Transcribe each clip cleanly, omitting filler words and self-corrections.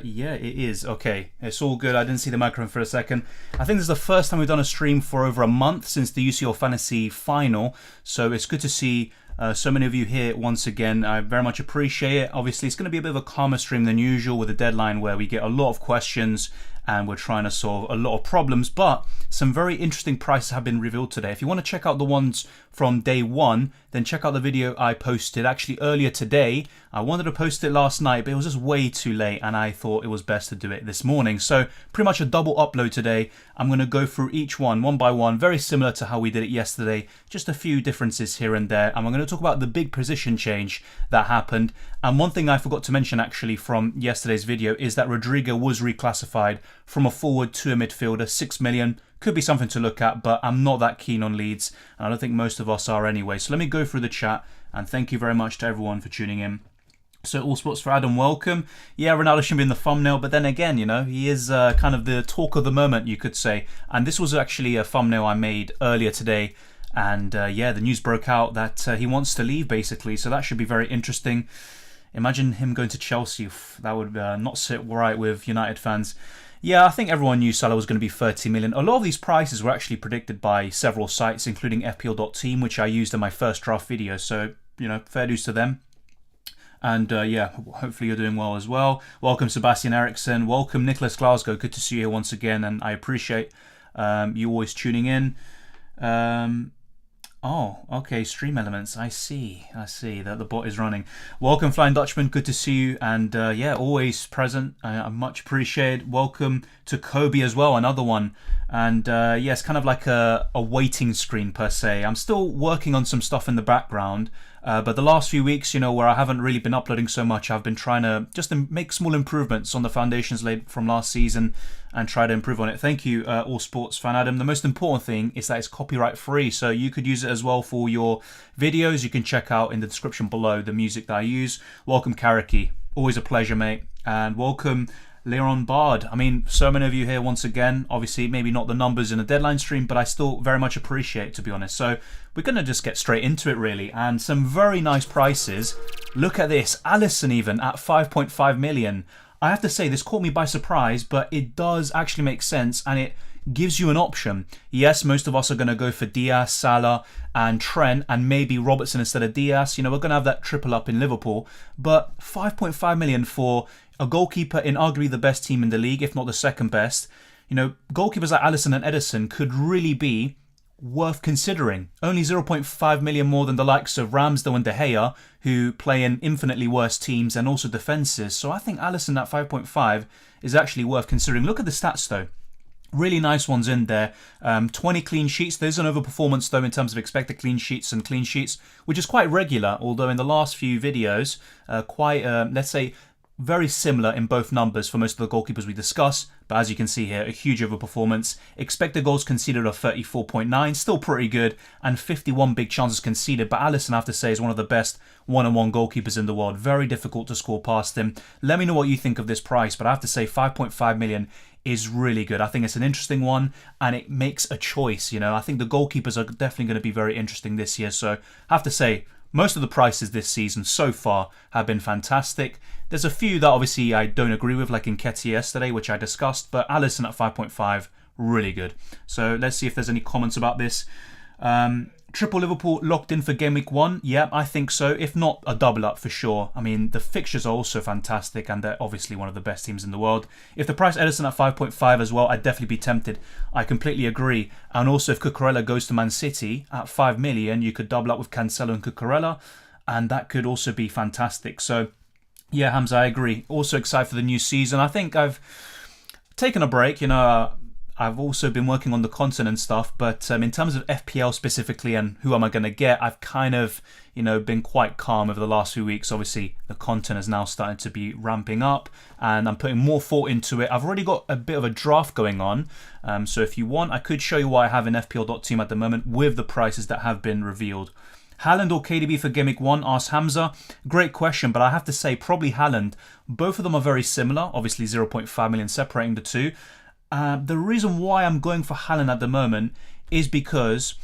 Yeah, it is. Okay, it's all good. I didn't see the microphone for a second. I think this is the first time we've done a stream for over a month since the UCL Fantasy final. So it's good to see so many of you here once again. I very much appreciate it. Obviously, it's going to be a bit of a calmer stream than usual with a deadline where we get a lot of questions and we're trying to solve a lot of problems, but some very interesting prices have been revealed today. If you want to check out the ones from day one, then check out the video I posted actually earlier today. I wanted to post it last night, but it was just way too late and I thought it was best to do it this morning. So pretty much a double upload today. I'm going to go through each one by one, very similar to how we did it yesterday, just a few differences here and there. And we're going to talk about the big position change that happened. And one thing I forgot to mention actually from yesterday's video is that Rodrigo was reclassified from a forward to a midfielder, 6 million. Could be something to look at, but I'm not that keen on Leeds, and I don't think most of us are anyway. So let me go through the chat, and thank you very much to everyone for tuning in. So All Sports for Adam, welcome. Yeah, Ronaldo shouldn't be in the thumbnail, but then again, you know, he is kind of the talk of the moment, you could say. And this was actually a thumbnail I made earlier today, and yeah, the news broke out that he wants to leave, basically. So that should be very interesting. Imagine him going to Chelsea. That would not sit right with United fans. Yeah, I think everyone knew Salah was going to be 30 million. A lot of these prices were actually predicted by several sites, including FPL.team, which I used in my first draft video. So, you know, fair dues to them. And yeah, hopefully you're doing well as well. Welcome, Sebastian Eriksson. Welcome, Nicholas Glasgow. Good to see you here once again, and I appreciate you always tuning in. Oh, okay, stream elements. I see that the bot is running. Welcome, Flying Dutchman. Good to see you. And yeah, always present. I much appreciate. Welcome to Kobe as well, another one. And yeah, it's kind of like a waiting screen per se. I'm still working on some stuff in the background. But the last few weeks, you know, where I haven't really been uploading so much, I've been trying to just make small improvements on the foundations laid from last season and try to improve on it. Thank you, All Sports Fan Adam. The most important thing is that it's copyright free, so you could use it as well for your videos. You can check out in the description below the music that I use. Welcome, Karaki. Always a pleasure, mate. And welcome, Leon Bard. I mean, so many of you here once again. Obviously, maybe not the numbers in a deadline stream, but I still very much appreciate it, to be honest. So we're going to just get straight into it, really. And some very nice prices. Look at this. Alisson even at 5.5 million. I have to say, this caught me by surprise, but it does actually make sense, and it gives you an option. Yes, most of us are going to go for Diaz, Salah, and Trent, and maybe Robertson instead of Diaz. You know, we're going to have that triple up in Liverpool. But 5.5 million for a goalkeeper in arguably the best team in the league, if not the second best. You know, goalkeepers like Alisson and Ederson could really be worth considering. Only 0.5 million more than the likes of Ramsdale and De Gea, who play in infinitely worse teams and also defences. So I think Alisson at 5.5 is actually worth considering. Look at the stats though. Really nice ones in there. 20 clean sheets. There's an overperformance though in terms of expected clean sheets and clean sheets, which is quite regular, although in the last few videos, let's say, very similar in both numbers for most of the goalkeepers we discuss, but as you can see here, a huge overperformance. Expected goals conceded of 34.9, still pretty good, and 51 big chances conceded, but Alisson, I have to say, is one of the best one-on-one goalkeepers in the world. Very difficult to score past him. Let me know what you think of this price, but I have to say 5.5 million is really good. I think it's an interesting one, and it makes a choice. You know, I think the goalkeepers are definitely going to be very interesting this year, so I have to say, most of the prices this season so far have been fantastic. There's a few that obviously I don't agree with, like Nketiah yesterday, which I discussed, but Alisson at 5.5, really good. So let's see if there's any comments about this. Triple Liverpool locked in for Game Week 1? Yeah, I think so. If not, a double up for sure. I mean, the fixtures are also fantastic, and they're obviously one of the best teams in the world. If the price Ederson at 5.5 as well, I'd definitely be tempted. I completely agree. And also, if Cucurella goes to Man City at 5 million, you could double up with Cancelo and Cucurella, and that could also be fantastic. So, yeah, Hamza, I agree. Also excited for the new season. I think I've taken a break, you know. I've also been working on the content and stuff, but in terms of FPL specifically and who am I going to get, I've kind of, been quite calm over the last few weeks. Obviously, the content is now starting to be ramping up and I'm putting more thought into it. I've already got a bit of a draft going on. So if you want, I could show you what I have in FPL.team at the moment with the prices that have been revealed. Haaland or KDB for Gameweek 1, asks Hamza. Great question, but I have to say probably Haaland. Both of them are very similar, obviously 0.5 million separating the two. The reason why I'm going for Haaland at the moment is because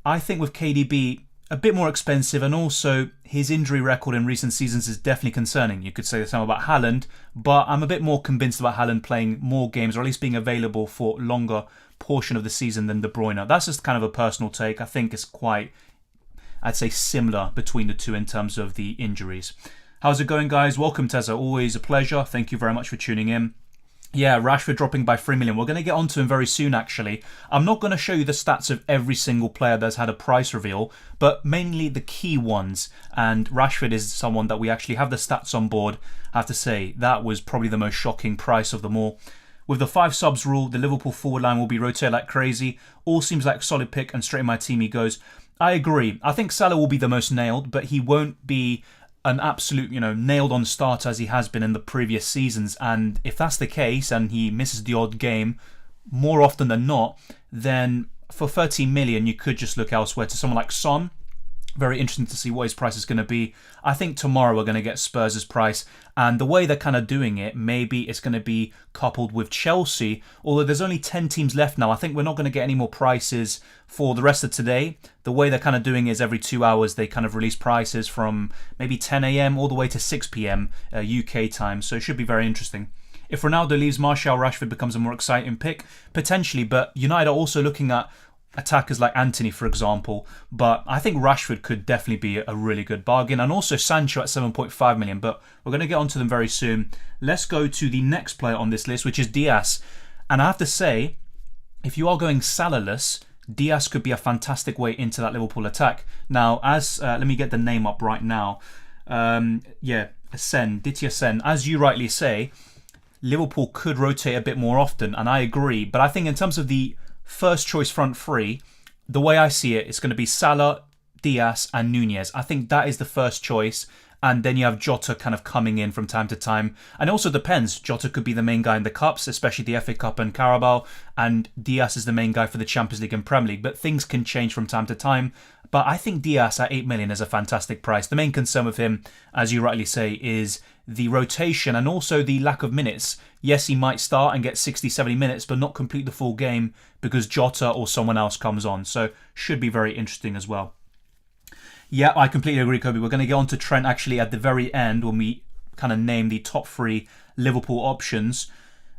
I think with KDB, a bit more expensive, and also his injury record in recent seasons is definitely concerning. You could say the same about Haaland, but I'm a bit more convinced about Haaland playing more games, or at least being available for longer portion of the season than De Bruyne. That's just kind of a personal take. I think it's quite, I'd say, similar between the two in terms of the injuries. How's it going, guys? Welcome, Tezza. Always a pleasure. Thank you very much for tuning in. Yeah, Rashford dropping by 3 million. We're going to get onto him very soon, actually. I'm not going to show you the stats of every single player that's had a price reveal, but mainly the key ones. And Rashford is someone that we actually have the stats on board. I have to say, that was probably the most shocking price of them all. With the 5 subs rule, the Liverpool forward line will be rotated like crazy. All seems like a solid pick, and straight in my team he goes. I agree. I think Salah will be the most nailed, but he won't be an absolute, nailed on starter as he has been in the previous seasons. And if that's the case and he misses the odd game more often than not, then for 13 million you could just look elsewhere to someone like Son. Very interesting to see what his price is going to be. I think tomorrow we're going to get Spurs' price, and the way they're kind of doing it, maybe it's going to be coupled with Chelsea, although there's only 10 teams left now. I think we're not going to get any more prices for the rest of today. The way they're kind of doing is every 2 hours they kind of release prices from maybe 10 a.m. all the way to 6 p.m. UK time, so it should be very interesting. If Ronaldo leaves, Martial, Rashford becomes a more exciting pick, potentially, but United are also looking at attackers like Antony, for example, but I think Rashford could definitely be a really good bargain, and also Sancho at 7.5 million, but we're going to get onto them very soon. Let's go to the next player on this list, which is Diaz, and I have to say, if you are going Salah-less, Diaz could be a fantastic way into that Liverpool attack. Now, as let me get the name up right now. Ditya Sen, as you rightly say, Liverpool could rotate a bit more often, and I agree, but I think in terms of the first choice front three, the way I see it, it's going to be Salah, Diaz and Nunez. I think that is the first choice, and then you have Jota kind of coming in from time to time. And it also depends. Jota could be the main guy in the Cups, especially the FA Cup and Carabao, and Diaz is the main guy for the Champions League and Premier League, but things can change from time to time. But I think Diaz at 8 million is a fantastic price. The main concern with him, as you rightly say, is the rotation and also the lack of minutes. Yes, he might start and get 60, 70 minutes, but not complete the full game because Jota or someone else comes on. So should be very interesting as well. Yeah, I completely agree, Kobe. We're going to get on to Trent actually at the very end when we kind of name the top 3 Liverpool options.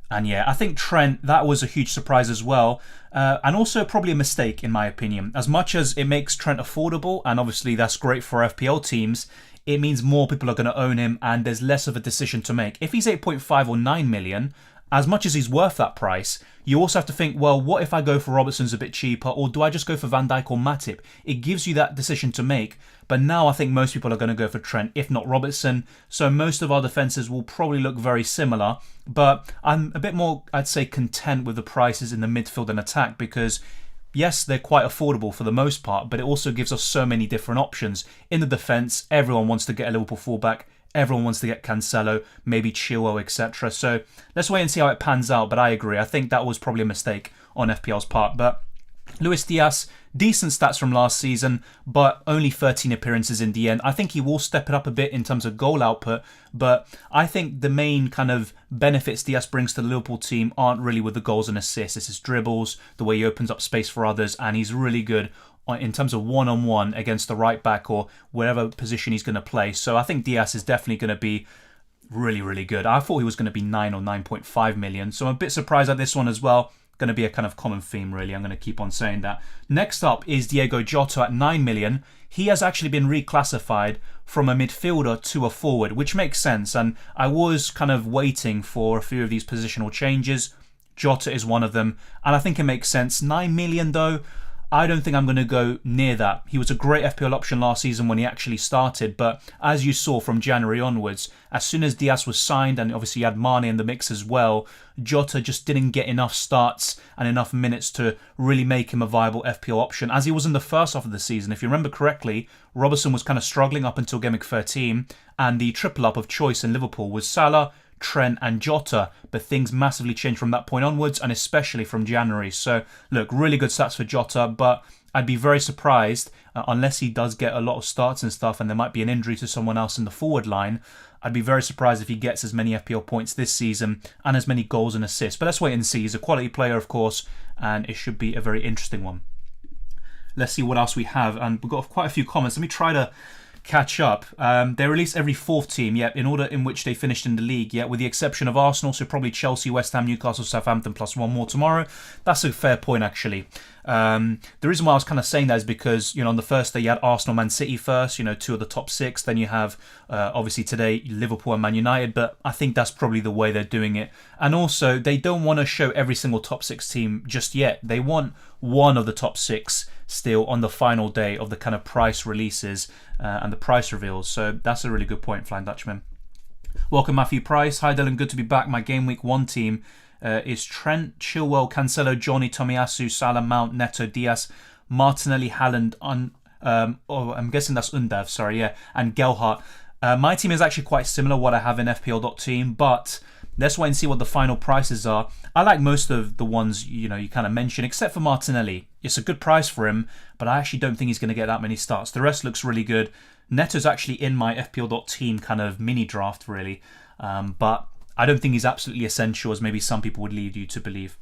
And yeah, I think Trent, that was a huge surprise as well. And also probably a mistake in my opinion. As much as it makes Trent affordable, and obviously that's great for FPL teams, it means more people are going to own him and there's less of a decision to make. If he's 8.5 or 9 million, as much as he's worth that price, you also have to think, well, what if I go for Robertson's a bit cheaper, or do I just go for Van Dijk or Matip? It gives you that decision to make. But now I think most people are going to go for Trent, if not Robertson. So most of our defences will probably look very similar. But I'm a bit more, I'd say, content with the prices in the midfield and attack because, yes, they're quite affordable for the most part, but it also gives us so many different options. In the defence, everyone wants to get a Liverpool fullback. Everyone wants to get Cancelo, maybe Chilwell, etc. So let's wait and see how it pans out. But I agree. I think that was probably a mistake on FPL's part. But Luis Diaz, decent stats from last season, but only 13 appearances in the end. I think he will step it up a bit in terms of goal output, but I think the main kind of benefits Diaz brings to the Liverpool team aren't really with the goals and assists. It's his dribbles, the way he opens up space for others, and he's really good in terms of one-on-one against the right back or wherever position he's going to play. So I think Diaz is definitely going to be really, really good. I thought he was going to be 9 or 9.5 million, so I'm a bit surprised at this one as well. Going to be a kind of common theme, really. I'm going to keep on saying that. Next up is Diego Jota at 9 million. He has actually been reclassified from a midfielder to a forward, which makes sense. And I was kind of waiting for a few of these positional changes. Jota is one of them. And I think it makes sense. 9 million though, I don't think I'm going to go near that. He was a great FPL option last season when he actually started, but as you saw from January onwards, as soon as Diaz was signed, and obviously you had Mane in the mix as well, Jota just didn't get enough starts and enough minutes to really make him a viable FPL option, as he was in the first half of the season. If you remember correctly, Robertson was kind of struggling up until Gameweek 13, and the triple up of choice in Liverpool was Salah, Trent and Jota, but things massively changed from that point onwards, and especially from January. So look, really good stats for Jota, but I'd be very surprised, unless he does get a lot of starts and stuff and there might be an injury to someone else in the forward line, I'd be very surprised if he gets as many FPL points this season and as many goals and assists. But let's wait and see. He's a quality player, of course, and it should be a very interesting one. Let's see what else we have, and we've got quite a few comments. Let me try to catch up. They release every fourth team, in order in which they finished in the league, with the exception of Arsenal, so probably Chelsea, West Ham, Newcastle, Southampton, plus one more tomorrow. That's a fair point, actually. The reason why I was kind of saying that is because, on the first day you had Arsenal, Man City first, two of the top six. Then you have, obviously today, Liverpool and Man United, but I think that's probably the way they're doing it. And also, they don't want to show every single top six team just yet. They want one of the top six still on the final day of the kind of price releases and the price reveals. So that's a really good point, Flying Dutchman. Welcome, Matthew Price. Hi, Dylan. Good to be back. My Game Week 1 team is Trent, Chilwell, Cancelo, Johnny, Tomiyasu, Salah, Mount, Neto, Diaz, Martinelli, Haaland, I'm guessing that's Undav, sorry, and Gelhardt. My team is actually quite similar what I have in FPL.team, but let's wait and see what the final prices are. I like most of the ones you kind of mentioned, except for Martinelli. It's a good price for him, but I actually don't think he's going to get that many starts. The rest looks really good. Neto's actually in my FPL.team kind of mini draft, really, but I don't think he's absolutely essential as maybe some people would lead you to believe.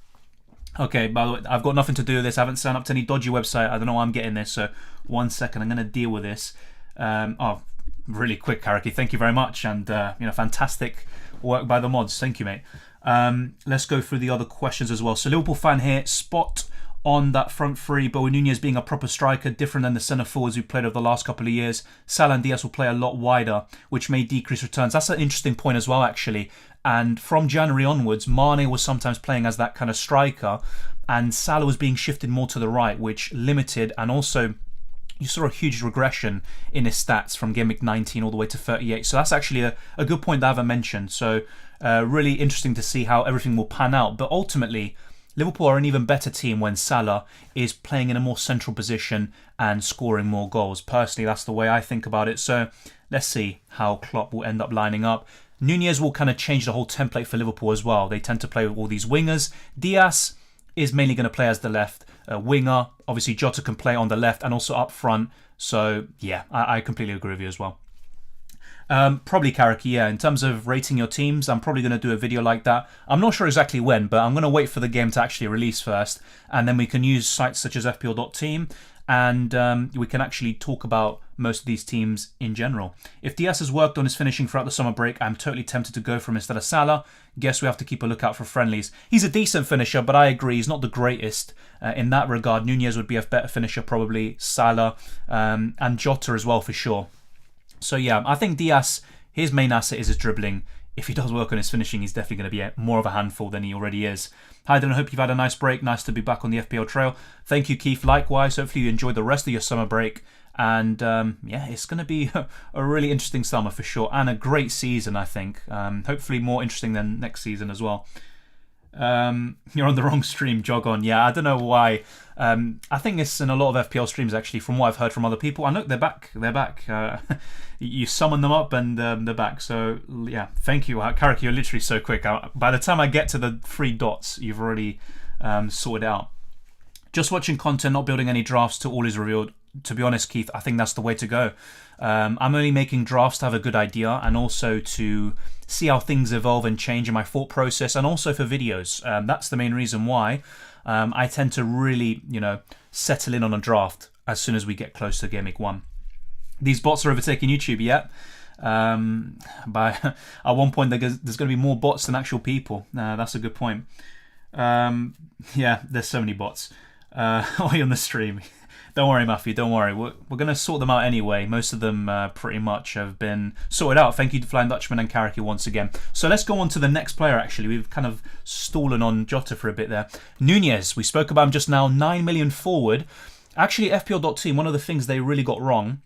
Okay, by the way, I've got nothing to do with this. I haven't signed up to any dodgy website. I don't know why I'm getting this, so 1 second. I'm going to deal with this. Really quick, Karaki. Thank you very much, and fantastic work by the mods. Thank you, mate. Let's go through the other questions as well. So Liverpool fan here, spot on that front three, but with Nunez being a proper striker, different than the centre forwards who played over the last couple of years, Salah and Diaz will play a lot wider, which may decrease returns. That's an interesting point as well, actually. And from January onwards, Mane was sometimes playing as that kind of striker, and Salah was being shifted more to the right, which limited, and also you saw a huge regression in his stats from Game Week 19 all the way to 38. So that's actually a good point that I haven't mentioned. So really interesting to see how everything will pan out. But ultimately, Liverpool are an even better team when Salah is playing in a more central position and scoring more goals. Personally, that's the way I think about it. So let's see how Klopp will end up lining up. Nunez will kind of change the whole template for Liverpool as well. They tend to play with all these wingers. Diaz is mainly going to play as the left winger. Obviously, Jota can play on the left and also up front. So, yeah, I completely agree with you as well. Probably Karaki, in terms of rating your teams, I'm probably going to do a video like that. I'm not sure exactly when, but I'm going to wait for the game to actually release first, and then we can use sites such as FPL.team, and we can actually talk about most of these teams in general. If Diaz has worked on his finishing throughout the summer break, I'm totally tempted to go for him instead of Salah. Guess we have to keep a lookout for friendlies. He's a decent finisher, but I agree, he's not the greatest. In that regard, Nunez would be a better finisher, probably Salah, and Jota as well for sure. So yeah, I think Diaz, his main asset is his dribbling. If he does work on his finishing, he's definitely going to be more of a handful than he already is. Hi, Dylan. I hope you've had a nice break. Nice to be back on the FPL trail. Thank you, Keith. Likewise. Hopefully you enjoyed the rest of your summer break. And it's going to be a really interesting summer for sure. And a great season, I think. Hopefully more interesting than next season as well. You're on the wrong stream, jog on. Yeah, I don't know why. I think it's in a lot of FPL streams, actually, from what I've heard from other people. And look, they're back. They're back. You summon them up and they're back. So, yeah, thank you. Karaki, you're literally so quick. By the time I get to the 3 dots, you've already sorted out. Just watching content, not building any drafts till all is revealed. To be honest, Keith, I think that's the way to go. I'm only making drafts to have a good idea and also to see how things evolve and change in my thought process, and also for videos. That's the main reason why I tend to really, settle in on a draft as soon as we get close to Game Week 1. These bots are overtaking YouTube, yeah. At one point, there's going to be more bots than actual people. That's a good point. Yeah, there's so many bots. On the stream. Don't worry, Matthew, don't worry. We're going to sort them out anyway. Most of them pretty much have been sorted out. Thank you to Flying Dutchman and Karaki once again. So let's go on to the next player, actually. We've kind of stolen on Jota for a bit there. Nunez, we spoke about him just now. 9 million forward. Actually, FPL.team, one of the things they really got wrong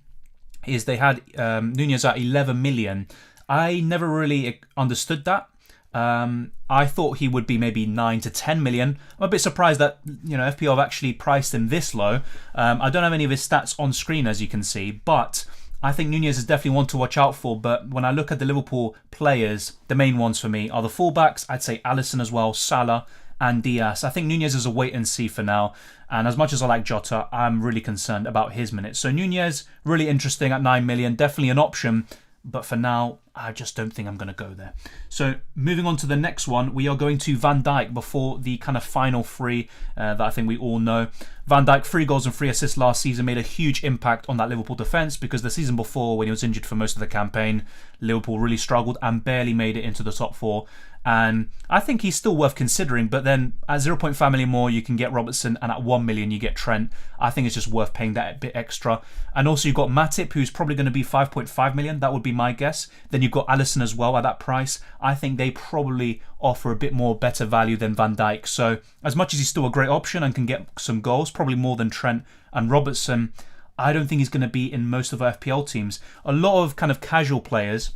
is they had Nunez at 11 million. I never really understood that. I thought he would be maybe 9 to 10 million. I'm a bit surprised that FPL have actually priced him this low. I don't have any of his stats on screen, as you can see, but I think Nunez is definitely one to watch out for. But when I look at the Liverpool players, the main ones for me are the fullbacks. I'd say Alisson as well, Salah and Diaz. I think Nunez is a wait and see for now. And as much as I like Jota, I'm really concerned about his minutes. So Nunez, really interesting at 9 million, definitely an option. But for now, I just don't think I'm going to go there. So moving on to the next one, we are going to Van Dijk before the kind of final three that I think we all know. Van Dijk, 3 goals and 3 assists last season, made a huge impact on that Liverpool defence because the season before, when he was injured for most of the campaign, Liverpool really struggled and barely made it into the top 4. And I think he's still worth considering, but then at 0.5 million more, you can get Robertson, and at 1 million, you get Trent. I think it's just worth paying that bit extra. And also, you've got Matip, who's probably going to be 5.5 million. That would be my guess. Then you've got Alisson as well at that price. I think they probably offer a bit more better value than Van Dijk. So, as much as he's still a great option and can get some goals, probably more than Trent and Robertson, I don't think he's going to be in most of our FPL teams. A lot of kind of casual players,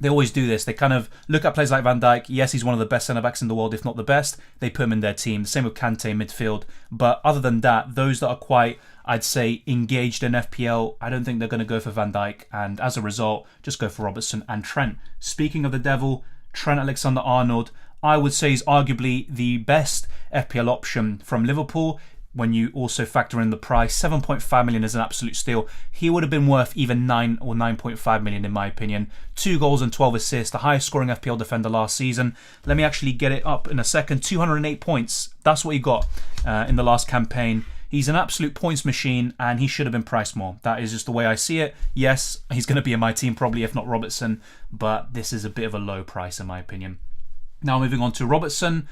they always do this. They kind of look at players like Van Dijk. Yes, he's one of the best centre-backs in the world, if not the best. They put him in their team. Same with Kante midfield. But other than that, those that are quite, I'd say, engaged in FPL, I don't think they're going to go for Van Dijk. And as a result, just go for Robertson and Trent. Speaking of the devil, Trent Alexander-Arnold, I would say is arguably the best FPL option from Liverpool. When you also factor in the price, 7.5 million is an absolute steal. He would have been worth even 9 or 9.5 million in my opinion. 2 goals and 12 assists, the highest scoring FPL defender last season. Let me actually get it up in a second. 208 points. That's what he got in the last campaign. He's an absolute points machine and he should have been priced more. That is just the way I see it. Yes, he's going to be in my team probably, if not Robertson, but this is a bit of a low price in my opinion. Now moving on to Robertson.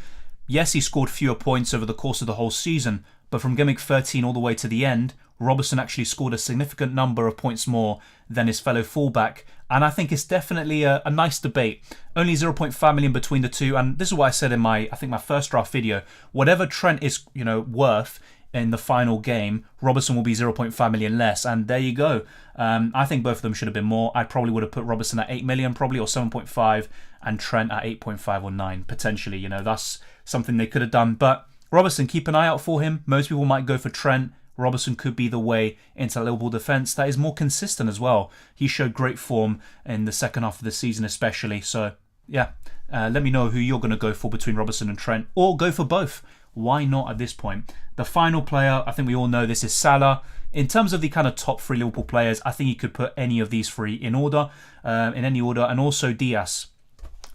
Yes, he scored fewer points over the course of the whole season, but from Gameweek 13 all the way to the end, Robertson actually scored a significant number of points more than his fellow fullback. And I think it's definitely a nice debate. Only 0.5 million between the two. And this is what I said in my first draft video. Whatever Trent is, worth in the final game, Robertson will be 0.5 million less. And there you go. I think both of them should have been more. I probably would have put Robertson at 8 million probably, or 7.5, and Trent at 8.5 or 9 potentially. That's something they could have done. But Robertson, keep an eye out for him. Most people might go for Trent. Robertson could be the way into Liverpool defence that is more consistent as well. He showed great form in the second half of the season especially. So, yeah, let me know who you're going to go for between Robertson and Trent. Or go for both. Why not at this point? The final player, I think we all know this, is Salah. In terms of the kind of top 3 Liverpool players, I think you could put any of these 3 in order, in any order. And also Diaz.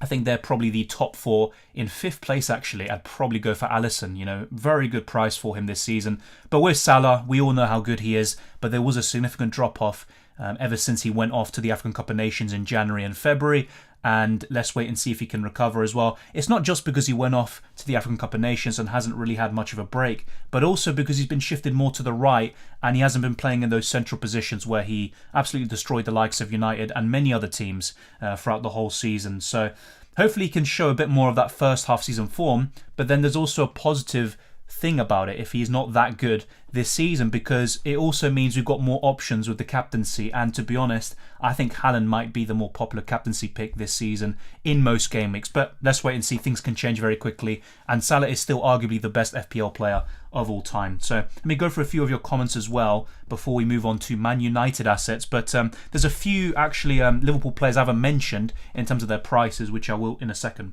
I think they're probably the top 4. In 5th place, actually, I'd probably go for Alisson. Very good price for him this season. But with Salah, we all know how good he is. But there was a significant drop-off ever since he went off to the African Cup of Nations in January and February. And let's wait and see if he can recover as well. It's not just because he went off to the African Cup of Nations and hasn't really had much of a break, but also because he's been shifted more to the right and he hasn't been playing in those central positions where he absolutely destroyed the likes of United and many other teams throughout the whole season. So hopefully he can show a bit more of that first half season form, but then there's also a positive thing about it if he's not that good this season, because it also means we've got more options with the captaincy. And to be honest, I think Haaland might be the more popular captaincy pick this season in most game weeks. But let's wait and see. Things can change very quickly, and Salah is still arguably the best FPL player of all time. So let me go for a few of your comments as well before we move on to Man United assets. But there's a few actually Liverpool players I haven't mentioned in terms of their prices, which I will in a second.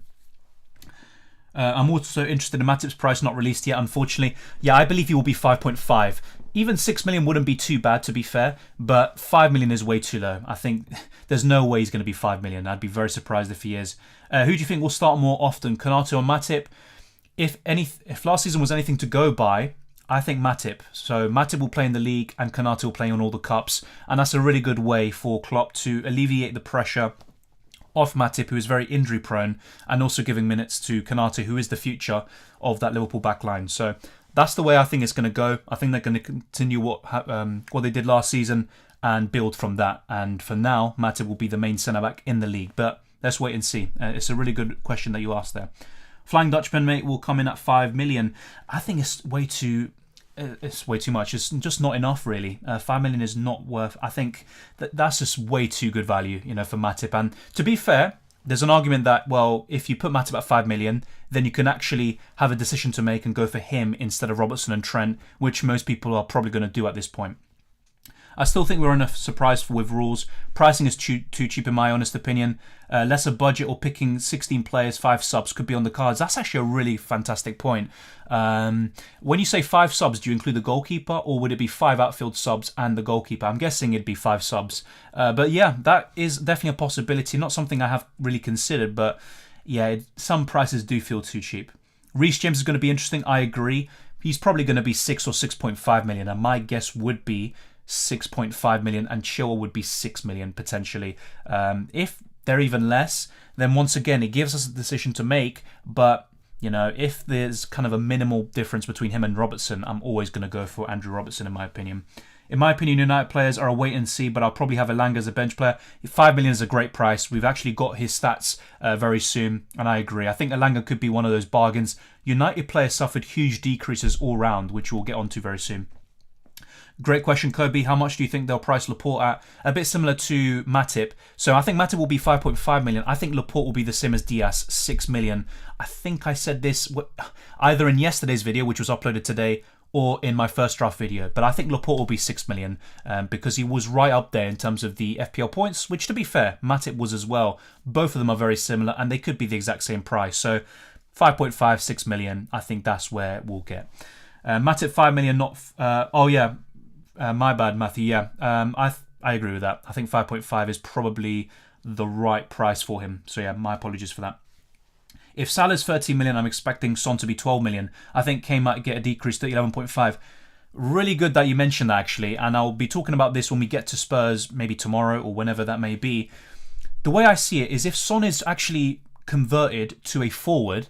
I'm also interested in Matip's price, not released yet, unfortunately. Yeah, I believe he will be 5.5. Even 6 million wouldn't be too bad, to be fair, but 5 million is way too low. I think there's no way he's going to be 5 million. I'd be very surprised if he is. Who do you think will start more often, Konate or Matip? If last season was anything to go by, I think Matip. So Matip will play in the league and Konate will play on all the cups, and that's a really good way for Klopp to alleviate the pressure off Matip, who is very injury prone, and also giving minutes to Konate, who is the future of that Liverpool backline. So that's the way I think it's going to go. I think they're going to continue what they did last season and build from that. And for now, Matip will be the main centre-back in the league. But let's wait and see. It's a really good question that you asked there. Flying Dutchman, mate, will come in at 5 million. I think it's way too it's way too much. It's just not enough, really. 5 million is not worth. I think that's just way too good value, for Matip. And to be fair, there's an argument that, well, if you put Matip at 5 million, then you can actually have a decision to make and go for him instead of Robertson and Trent, which most people are probably going to do at this point. I still think we're in a surprise with rules. Pricing is too cheap in my honest opinion. Lesser budget or picking 16 players, 5 subs could be on the cards. That's actually a really fantastic point. When you say 5 subs, do you include the goalkeeper, or would it be 5 outfield subs and the goalkeeper? I'm guessing it'd be 5 subs. But yeah, that is definitely a possibility. Not something I have really considered, but yeah, some prices do feel too cheap. Reece James is going to be interesting. I agree. He's probably going to be 6 or 6.5 million, and my guess would be 6.5 million, and Chilwell would be 6 million potentially. If they're even less, then once again it gives us a decision to make. But if there's kind of a minimal difference between him and Robertson, I'm always going to go for Andrew Robertson in my opinion. In my opinion, United players are a wait and see, but I'll probably have Elanga as a bench player. 5 million is a great price. We've actually got his stats very soon, and I agree. I think Elanga could be one of those bargains. United players suffered huge decreases all round, which we'll get onto very soon. Great question, Kobe. How much do you think they'll price Laporte at? A bit similar to Matip. So I think Matip will be 5.5 million. I think Laporte will be the same as Diaz, 6 million. I think I said this either in yesterday's video, which was uploaded today, or in my first draft video. But I think Laporte will be 6 million because he was right up there in terms of the FPL points, which to be fair, Matip was as well. Both of them are very similar and they could be the exact same price. So 5.5, 6 million, I think that's where we'll get. Matip 5 million, not... my bad, Matthew. Yeah, I agree with that. I think 5.5 is probably the right price for him. So yeah, my apologies for that. If Salah's 13 million, I'm expecting Son to be 12 million. I think Kane might get a decrease to 11.5. Really good that you mentioned that actually, and I'll be talking about this when we get to Spurs, maybe tomorrow or whenever that may be. The way I see it is if Son is actually converted to a forward,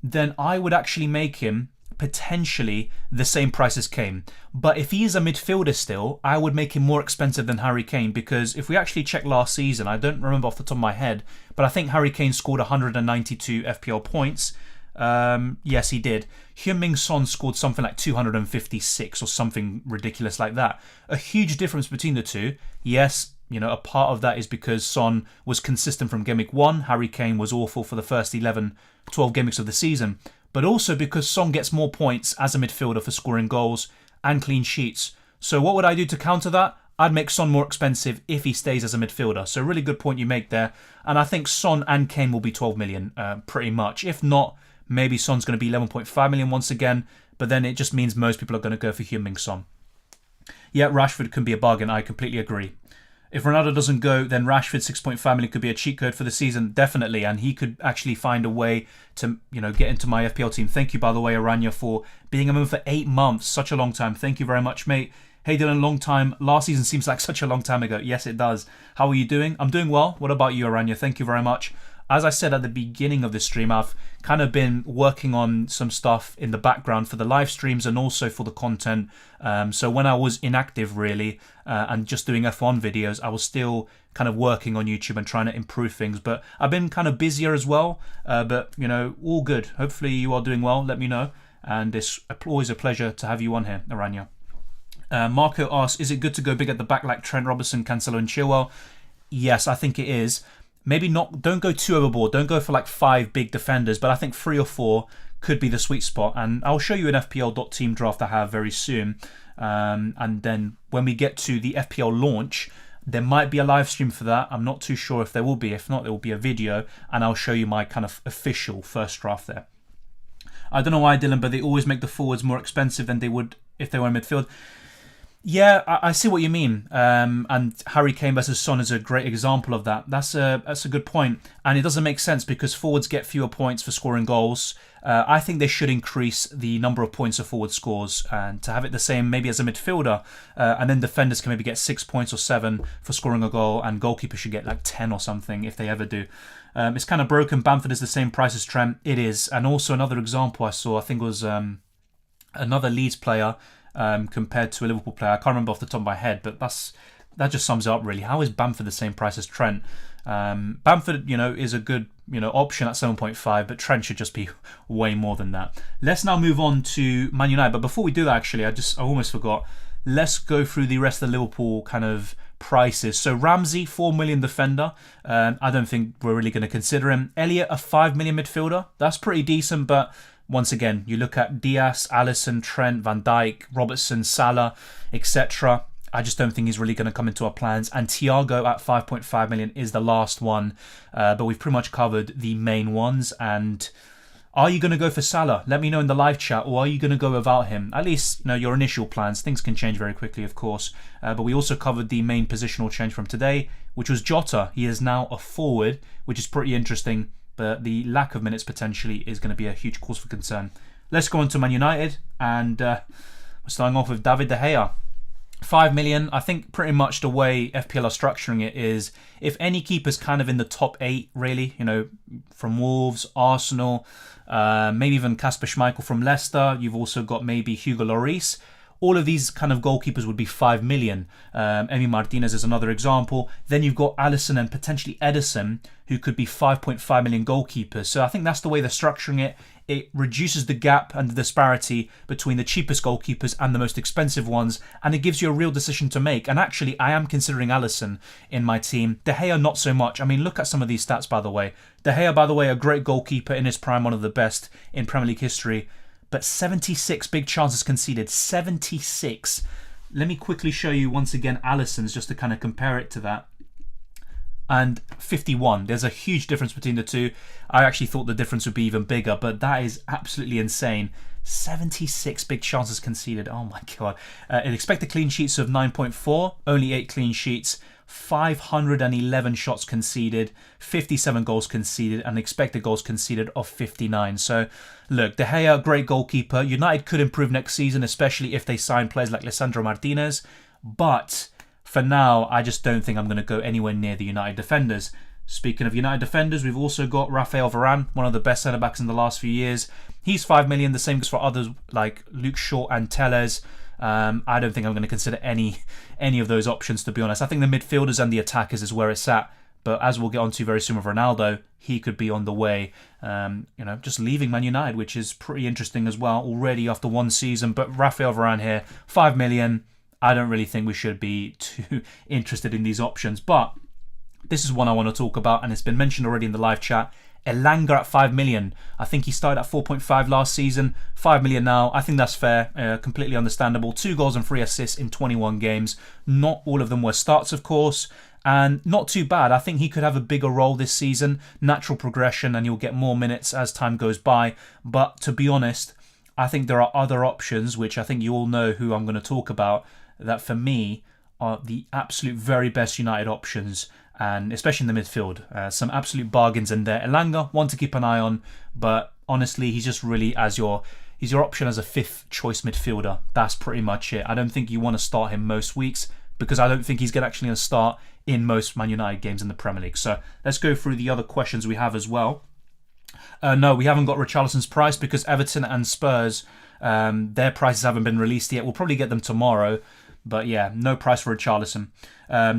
then I would actually make him potentially the same price as Kane. But if he is a midfielder still, I would make him more expensive than Harry Kane, because if we actually check last season, I don't remember off the top of my head, but I think Harry Kane scored 192 FPL points. Yes, he did. Heung-min Son scored something like 256 or something ridiculous like that. A huge difference between the two. Yes, a part of that is because Son was consistent from Game Week 1. Harry Kane was awful for the first 11, 12 Game Weeks of the season. But also because Son gets more points as a midfielder for scoring goals and clean sheets. So what would I do to counter that? I'd make Son more expensive if he stays as a midfielder. So really good point you make there. And I think Son and Kane will be 12 million pretty much. If not, maybe Son's going to be 11.5 million once again. But then it just means most people are going to go for Heung-min Son. Yeah, Rashford can be a bargain. I completely agree. If Ronaldo doesn't go, then Rashford 6.5 million could be a cheat code for the season, definitely, and he could actually find a way to, get into my FPL team. Thank you, by the way, Aranya, for being a member for 8 months, such a long time. Thank you very much, mate. Hey, Dylan, long time. Last season seems like such a long time ago. Yes, it does. How are you doing? I'm doing well. What about you, Aranya? Thank you very much. As I said at the beginning of the stream, I've kind of been working on some stuff in the background for the live streams and also for the content. So when I was inactive, really, and just doing F1 videos, I was still kind of working on YouTube and trying to improve things. But I've been kind of busier as well. But, all good. Hopefully you are doing well. Let me know. And it's always a pleasure to have you on here, Aranya. Marco asks, is it good to go big at the back like Trent, Robertson, Cancelo and Chilwell? Yes, I think it is. Maybe not, don't go too overboard. Don't go for like 5 big defenders, but I think 3 or 4 could be the sweet spot. And I'll show you an FPL.team draft I have very soon. And then when we get to the FPL launch, there might be a live stream for that. I'm not too sure if there will be. If not, there will be a video and I'll show you my kind of official first draft there. I don't know why, Dylan, but they always make the forwards more expensive than they would if they were in midfield. Yeah, I see what you mean. And Harry Kane versus Son is a great example of that. That's a good point. And it doesn't make sense because forwards get fewer points for scoring goals. I think they should increase the number of points a forward scores and to have it the same maybe as a midfielder. And then defenders can maybe get 6 points or 7 for scoring a goal, and goalkeepers should get like 10 or something if they ever do. It's kind of broken. Bamford is the same price as Trent. It is. And also another example I saw, I think was another Leeds player compared to a Liverpool player. I can't remember off the top of my head, but that just sums it up really. How is Bamford the same price as Trent? Bamford, is a good, option at 7.5, but Trent should just be way more than that. Let's now move on to Man United. But before we do that, actually, I almost forgot. Let's go through the rest of the Liverpool kind of prices. So Ramsey, 4 million defender. I don't think we're really going to consider him. Elliott, a 5 million midfielder. That's pretty decent, but once again, you look at Diaz, Alisson, Trent, Van Dijk, Robertson, Salah, etc. I just don't think he's really going to come into our plans. And Thiago at 5.5 million is the last one. But we've pretty much covered the main ones. And are you going to go for Salah? Let me know in the live chat. Or are you going to go without him? At least, your initial plans. Things can change very quickly, of course. But we also covered the main positional change from today, which was Jota. He is now a forward, which is pretty interesting. But the lack of minutes potentially is going to be a huge cause for concern. Let's go on to Man United. And we're starting off with David De Gea. 5 million. I think pretty much the way FPL are structuring it is if any keeper's kind of in the top 8, really, from Wolves, Arsenal, maybe even Kasper Schmeichel from Leicester. You've also got maybe Hugo Lloris. All of these kind of goalkeepers would be 5 million. Emi Martinez is another example. Then you've got Alisson and potentially Ederson, who could be 5.5 million goalkeepers. So I think that's the way they're structuring it. It reduces the gap and the disparity between the cheapest goalkeepers and the most expensive ones, and it gives you a real decision to make. And actually, I am considering Alisson in my team. De Gea, not so much. I mean, look at some of these stats, by the way. De Gea, by the way, a great goalkeeper in his prime, one of the best in Premier League history. But 76 big chances conceded. 76. Let me quickly show you once again Alisson's just to kind of compare it to that. And 51. There's a huge difference between the two. I actually thought the difference would be even bigger, but that is absolutely insane. 76 big chances conceded. Oh my God. Expected clean sheets of 9.4. Only 8 clean sheets. 511 shots conceded, 57 goals conceded, and expected goals conceded of 59. So, look, De Gea, great goalkeeper. United could improve next season, especially if they sign players like Lisandro Martinez. But for now, I just don't think I'm going to go anywhere near the United defenders. Speaking of United defenders, we've also got Rafael Varane, one of the best centre-backs in the last few years. He's 5 million, the same goes for others like Luke Shaw and Telles. I don't think I'm going to consider any of those options, to be honest. I think the midfielders and the attackers is where it's at. But as we'll get onto very soon with Ronaldo, he could be on the way, just leaving Man United, which is pretty interesting as well already after one season. But Rafael Varane here, 5 million. I don't really think we should be too interested in these options. But this is one I want to talk about, and it's been mentioned already in the live chat. Elanga at 5 million. I think he started at 4.5 last season. 5 million now. I think that's fair. Completely understandable. 2 goals and 3 assists in 21 games. Not all of them were starts, of course. And not too bad. I think he could have a bigger role this season. Natural progression, and you'll get more minutes as time goes by. But to be honest, I think there are other options, which I think you all know who I'm going to talk about, that for me are the absolute very best United options. And especially in the midfield, some absolute bargains in there. Elanga, one to keep an eye on, but honestly, he's just really he's your option as a 5th choice midfielder. That's pretty much it. I don't think you want to start him most weeks because I don't think he's actually going to start in most Man United games in the Premier League. So let's go through the other questions we have as well. No, we haven't got Richarlison's price because Everton and Spurs, their prices haven't been released yet. We'll probably get them tomorrow. But yeah, no price for Richarlison.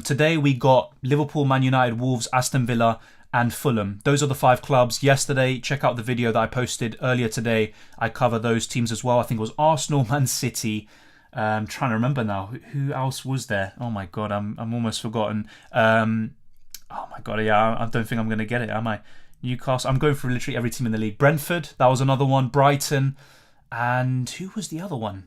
Today we got Liverpool, Man United, Wolves, Aston Villa and Fulham. Those are the 5 clubs. Yesterday, check out the video that I posted earlier today. I cover those teams as well. I think it was Arsenal, Man City. I'm trying to remember now. Who else was there? Oh my God, I'm almost forgotten. Oh my God, yeah, I don't think I'm going to get it, am I? Newcastle. I'm going through literally every team in the league. Brentford, that was another one. Brighton. And who was the other one?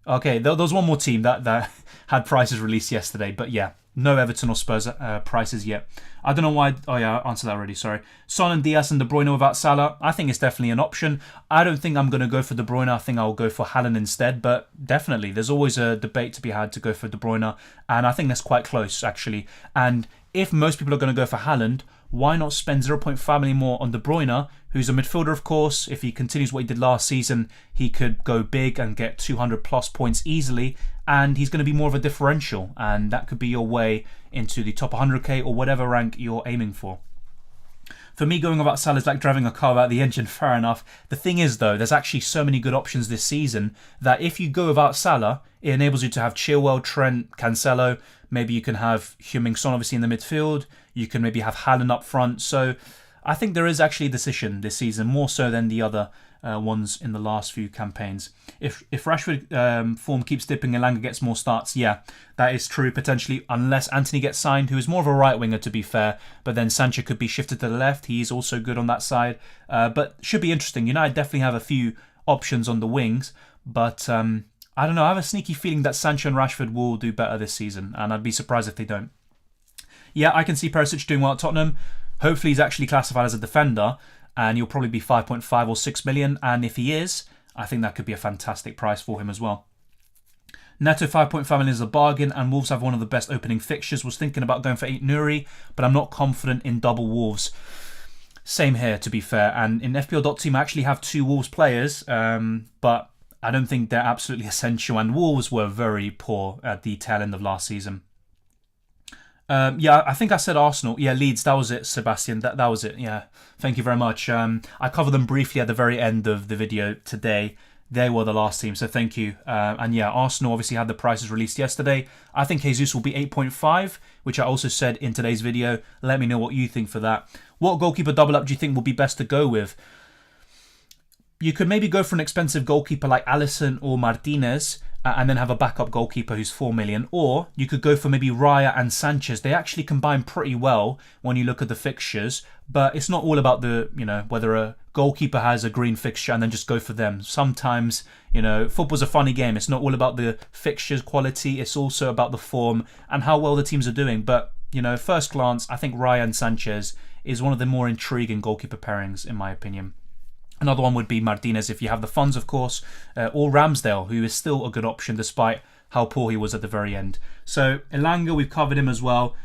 Okay, there was one more team that had prices released yesterday. But yeah, no Everton or Spurs prices yet. I don't know why. Oh yeah, I answered that already, sorry. Son and Diaz and De Bruyne without Salah. I think it's definitely an option. I don't think I'm going to go for De Bruyne. I think I'll go for Haaland instead. But definitely, there's always a debate to be had to go for De Bruyne. And I think that's quite close, actually. And if most people are going to go for Haaland, why not spend 0.5 million more on De Bruyne, who's a midfielder, of course. If he continues what he did last season, he could go big and get 200 plus points easily, and he's going to be more of a differential, and that could be your way into the top 100k or whatever rank you're aiming for. For me, going about Salah is like driving a car without the engine, fair enough. The thing is, though, there's actually so many good options this season that if you go without Salah, it enables you to have Chilwell, Trent, Cancelo. Maybe you can have Heung-min Son, obviously, in the midfield. You can maybe have Haaland up front. So I think there is actually a decision this season, more so than the other ones in the last few campaigns. If Rashford form keeps dipping and Elanga gets more starts, yeah, that is true potentially, unless Antony gets signed, who is more of a right winger to be fair, but then Sancho could be shifted to the left. He's also good on that side, but should be interesting. United definitely have a few options on the wings, but I don't know, I have a sneaky feeling that Sancho and Rashford will do better this season, and I'd be surprised if they don't. Yeah, I can see Perisic doing well at Tottenham. Hopefully he's actually classified as a defender, and he'll probably be 5.5 or 6 million. And if he is, I think that could be a fantastic price for him as well. Neto 5.5 million is a bargain, and Wolves have one of the best opening fixtures. Was thinking about going for 8 Nuri, but I'm not confident in double Wolves. Same here, to be fair. And in FPL.team, I actually have 2 Wolves players, but I don't think they're absolutely essential. And Wolves were very poor at the tail end of last season. Yeah, I think I said Arsenal. Yeah, Leeds, that was it, Sebastian. That was it, yeah. Thank you very much. I covered them briefly at the very end of the video today. They were the last team, so thank you. And yeah, Arsenal obviously had the prices released yesterday. I think Jesus will be 8.5, which I also said in today's video. Let me know what you think for that. What goalkeeper double-up do you think will be best to go with? You could maybe go for an expensive goalkeeper like Alisson or Martinez, and then have a backup goalkeeper who's 4 million. Or you could go for maybe Raya and Sanchez. They actually combine pretty well when you look at the fixtures, but it's not all about the, whether a goalkeeper has a green fixture and then just go for them. Sometimes, football's a funny game. It's not all about the fixtures quality. It's also about the form and how well the teams are doing. But, first glance, I think Raya and Sanchez is one of the more intriguing goalkeeper pairings, in my opinion. Another one would be Martinez if you have the funds, of course, or Ramsdale, who is still a good option despite how poor he was at the very end. So Elanga, we've covered him as well.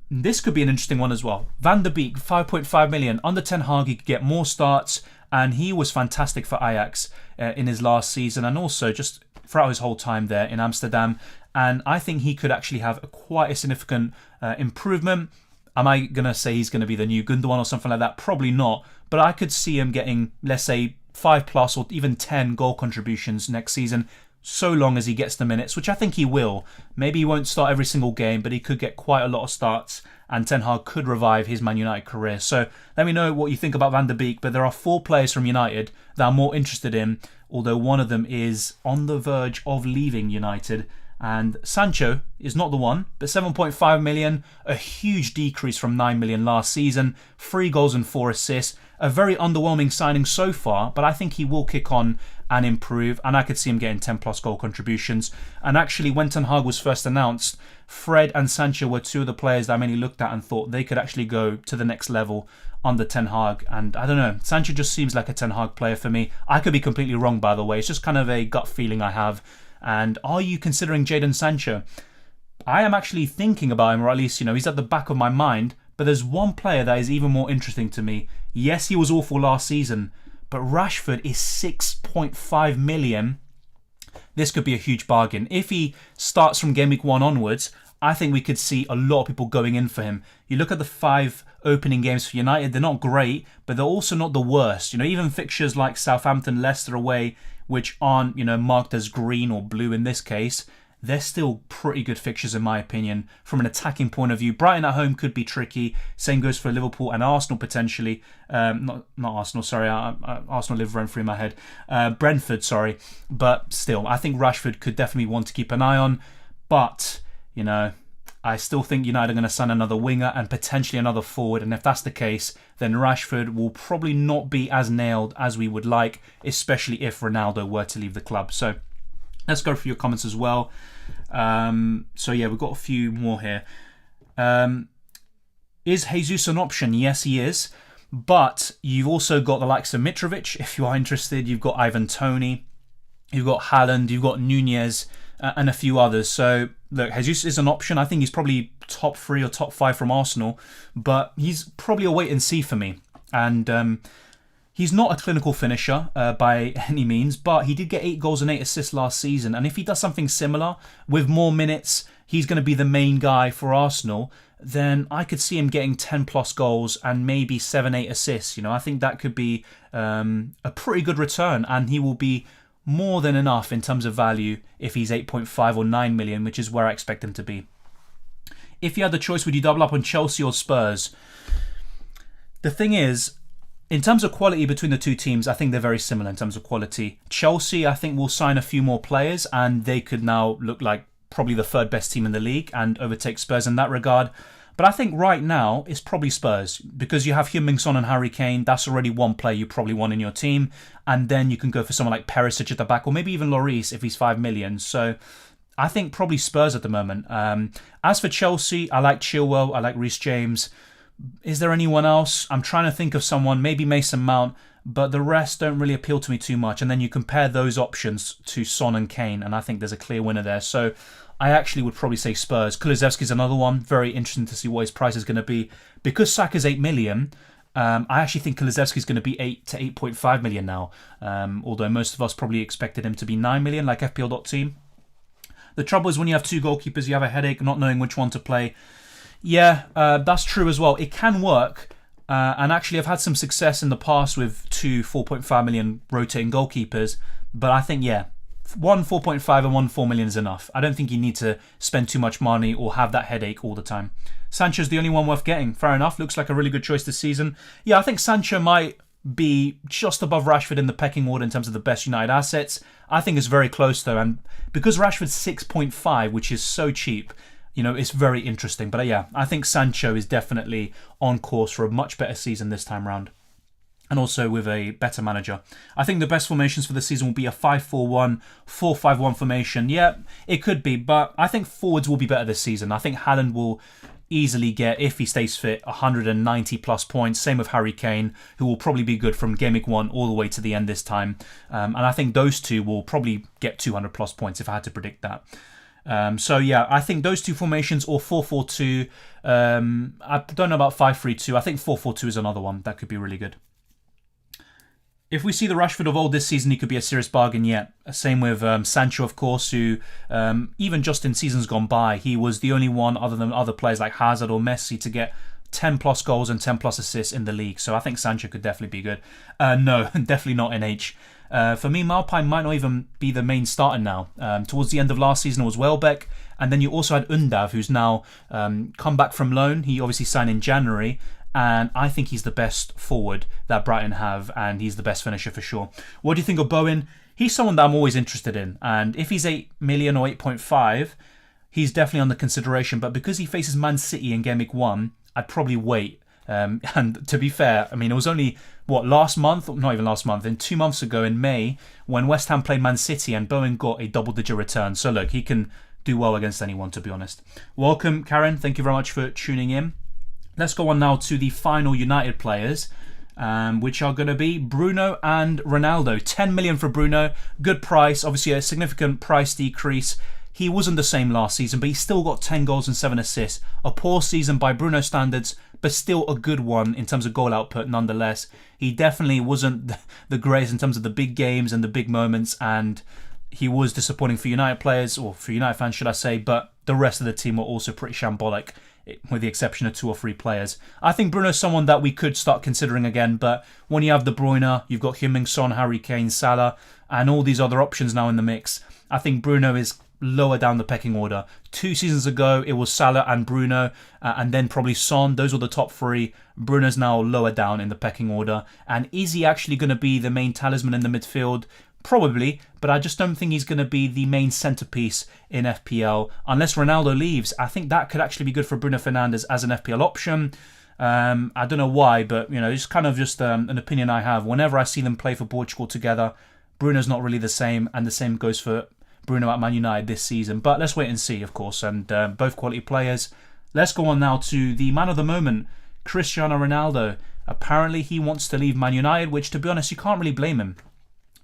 This could be an interesting one as well. Van der Beek, 5.5 million. Under Ten Hag, he could get more starts, and he was fantastic for Ajax in his last season and also just throughout his whole time there in Amsterdam. And I think he could actually have quite a significant improvement. Am I going to say he's going to be the new Gundogan or something like that? Probably not. But I could see him getting, let's say, 5+ or even 10 goal contributions next season, so long as he gets the minutes, which I think he will. Maybe he won't start every single game, but he could get quite a lot of starts, and Ten Hag could revive his Man United career. So let me know what you think about Van der Beek, but there are 4 players from United that I'm more interested in, although one of them is on the verge of leaving United. And Sancho is not the one, but 7.5 million, a huge decrease from 9 million last season, 3 goals and 4 assists, a very underwhelming signing so far, but I think he will kick on and improve, and I could see him getting 10+ goal contributions. And actually, when Ten Hag was first announced, Fred and Sancho were 2 of the players that I mainly looked at and thought they could actually go to the next level under Ten Hag. And I don't know, Sancho just seems like a Ten Hag player for me. I could be completely wrong, by the way. It's just kind of a gut feeling I have. And are you considering Jadon Sancho? I am actually thinking about him, or at least, he's at the back of my mind. But there's one player that is even more interesting to me. Yes, he was awful last season, but Rashford is 6.5 million. This could be a huge bargain. If he starts from game week 1 onwards, I think we could see a lot of people going in for him. You look at the 5 opening games for United, they're not great, but they're also not the worst. Even fixtures like Southampton, Leicester away, which aren't, marked as green or blue in this case, they're still pretty good fixtures in my opinion from an attacking point of view. Brighton at home could be tricky. Same goes for Liverpool and Arsenal potentially. Not Arsenal, sorry. Arsenal live rent free in my head. Brentford, sorry. But still, I think Rashford could definitely want to keep an eye on. But, I still think United are going to sign another winger and potentially another forward. And if that's the case, then Rashford will probably not be as nailed as we would like, especially if Ronaldo were to leave the club. So let's go through your comments as well. So yeah, we've got a few more here. Is Jesus an option? Yes, he is. But you've also got the likes of Mitrovic, if you are interested. You've got Ivan Toney. You've got Haaland. You've got Nunez. And a few others. So, look, Jesus is an option. I think he's probably top 3 or top 5 from Arsenal. But he's probably a wait and see for me. And he's not a clinical finisher by any means. But he did get 8 goals and 8 assists last season. And if he does something similar with more minutes, he's going to be the main guy for Arsenal. Then I could see him getting 10+ goals and maybe 7-8 assists. I think that could be a pretty good return. And he will be more than enough in terms of value if he's 8.5 or 9 million, which is where I expect him to be. if you had the choice, would you double up on Chelsea or Spurs? The thing is, in terms of quality between the two teams, I think they're very similar in terms of quality. Chelsea, I think, will sign a few more players and they could now look like probably the third best team in the league and overtake Spurs in that regard. But I think right now it's probably Spurs because you have Heung-min Son and Harry Kane. That's already one player you probably want in your team. And then you can go for someone like Perisic at the back or maybe even Lloris if he's 5 million. So I think probably Spurs at the moment. As for Chelsea, I like Chilwell. I like Reece James. Is there anyone else? I'm trying to think of someone, maybe Mason Mount, but the rest don't really appeal to me too much. And then you compare those options to Son and Kane, and I think there's a clear winner there. So I actually would probably say Spurs. Kulusevski's another one. Very interesting to see what his price is going to be. Because Saka's 8 million, I actually think Kulusevski's going to be 8 to 8.5 million now. Although most of us probably expected him to be 9 million, like FPL.team. The trouble is when you have two goalkeepers, you have a headache not knowing which one to play. Yeah, that's true as well. It can work. And actually, I've had some success in the past with two 4.5 million rotating goalkeepers. But I think, yeah, one 4.5 and one 4 million is enough. I don't think you need to spend too much money or have that headache all the time. Sancho's the only one worth getting. Fair enough. Looks like a really good choice this season. Yeah, I think Sancho might be just above Rashford in the pecking order in terms of the best United assets. I think it's very close, though. And because Rashford's 6.5, which is so cheap, it's very interesting. But yeah, I think Sancho is definitely on course for a much better season this time round. And also with a better manager. I think the best formations for the season will be a 5-4-1, 4-5-1 formation. Yeah, it could be, but I think forwards will be better this season. I think Haaland will easily get, if he stays fit, 190 plus points. Same with Harry Kane, who will probably be good from Gameweek 1 all the way to the end this time. And I think those two will probably get 200 plus points if I had to predict that. So yeah, I think those two formations or 4-4-2. I don't know about 5-3-2. I think 4-4-2 is another one that could be really good. If we see the Rashford of old this season, he could be a serious bargain yet. Same with Sancho, of course, who even just in seasons gone by, he was the only one other than other players like Hazard or Messi to get 10 plus goals and 10 plus assists in the league. So I think Sancho could definitely be good. No, definitely not in H. For me, Maupay might not even be the main starter now. Towards the end of last season, it was Welbeck. And then you also had Undav, who's now come back from loan. He obviously signed in January. And I think he's the best forward that Brighton have. And he's the best finisher for sure. What do you think of Bowen? He's someone that I'm always interested in. And if he's 8 million or 8.5, he's definitely on the consideration. But because he faces Man City in Gameweek 1, I'd probably wait. And to be fair, I mean, it was only, last month? Not even last month. 2 months ago in May, when West Ham played Man City and Bowen got a double-digit return. So look, he can do well against anyone, to be honest. Welcome, Karen. Thank you very much for tuning in. Let's go on now to the final United players, which are going to be Bruno and Ronaldo. 10 million for Bruno. Good price. Obviously, a significant price decrease. He wasn't the same last season, but he still got 10 goals and 7 assists. A poor season by Bruno standards, but still a good one in terms of goal output nonetheless. He definitely wasn't the greatest in terms of the big games and the big moments, and he was disappointing for United players, or for United fans, should I say, but the rest of the team were also pretty shambolic, with the exception of 2 or 3 players. I think Bruno's someone that we could start considering again, but when you have De Bruyne, you've got Heung-min Son, Harry Kane, Salah, and all these other options now in the mix, I think Bruno is lower down the pecking order. 2 seasons ago, it was Salah and Bruno, and then probably Son. Those were the top 3. Bruno's now lower down in the pecking order. And is he actually going to be the main talisman in the midfield? Probably, but I just don't think he's going to be the main centrepiece in FPL. Unless Ronaldo leaves, I think that could actually be good for Bruno Fernandes as an FPL option. I don't know why, but it's kind of just an opinion I have. Whenever I see them play for Portugal together, Bruno's not really the same, and the same goes for Bruno at Man United this season. But let's wait and see, of course, and both quality players. Let's go on now to the man of the moment, Cristiano Ronaldo. Apparently he wants to leave Man United, which, to be honest, you can't really blame him.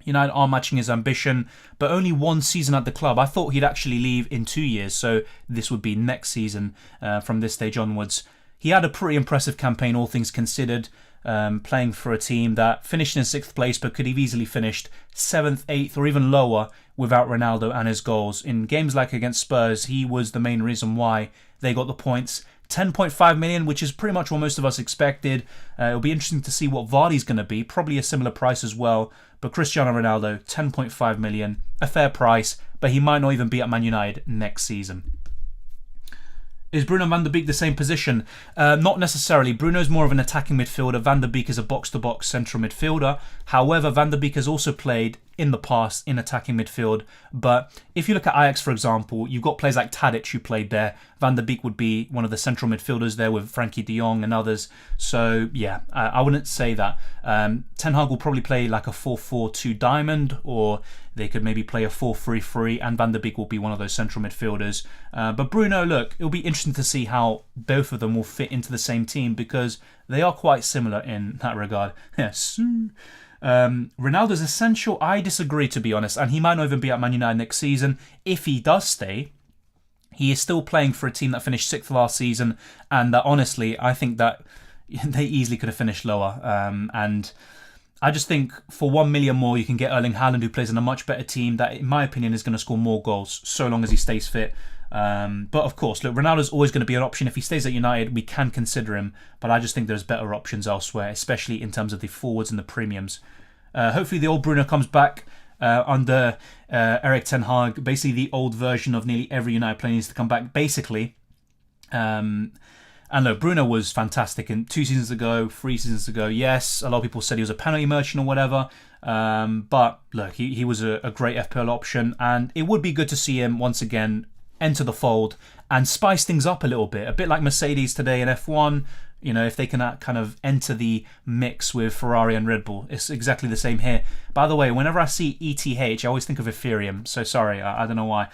United are matching his ambition, but only 1 season at the club. I thought he'd actually leave in 2 years, so this would be next season from this stage onwards. He had a pretty impressive campaign, all things considered, playing for a team that finished in 6th place, but could have easily finished 7th, 8th, or even lower without Ronaldo and his goals. In games like against Spurs, he was the main reason why they got the points. 10.5 million, which is pretty much what most of us expected. It'll be interesting to see what Vardy's going to be. Probably a similar price as well. But Cristiano Ronaldo, 10.5 million. A fair price, but he might not even be at Man United next season. Is Bruno and Van der Beek the same position? Not necessarily. Bruno's more of an attacking midfielder. Van der Beek is a box-to-box central midfielder. However, Van der Beek has also played in the past in attacking midfield. But if you look at Ajax, for example, you've got players like Tadic who played there. Van der Beek would be one of the central midfielders there with Frankie de Jong and others. So, yeah, I wouldn't say that. Ten Hag will probably play like a 4-4-2 diamond, or they could maybe play a 4-3-3, and Van der Beek will be one of those central midfielders. But Bruno, look, it'll be interesting to see how both of them will fit into the same team, because they are quite similar in that regard. Yes. Ronaldo's essential. I disagree, to be honest, and he might not even be at Man United next season. If he does stay, he is still playing for a team that finished 6th last season, and that honestly, I think that they easily could have finished lower. And I just think for 1 million more, you can get Erling Haaland, who plays in a much better team that, in my opinion, is going to score more goals so long as he stays fit. But of course, look, Ronaldo's always going to be an option. If he stays at United, we can consider him, but I just think there's better options elsewhere, especially in terms of the forwards and the premiums. Hopefully the old Bruno comes back under Erik ten Hag. Basically, the old version of nearly every United player needs to come back, basically. And look, Bruno was fantastic. And 2 seasons ago, 3 seasons ago, yes, a lot of people said he was a penalty merchant or whatever. But look, he was a great FPL option, and it would be good to see him once again enter the fold and spice things up a little bit. A bit like Mercedes today in F1. You know, if they can kind of enter the mix with Ferrari and Red Bull. It's exactly the same here. By the way, whenever I see ETH, I always think of Ethereum. So sorry, I don't know why.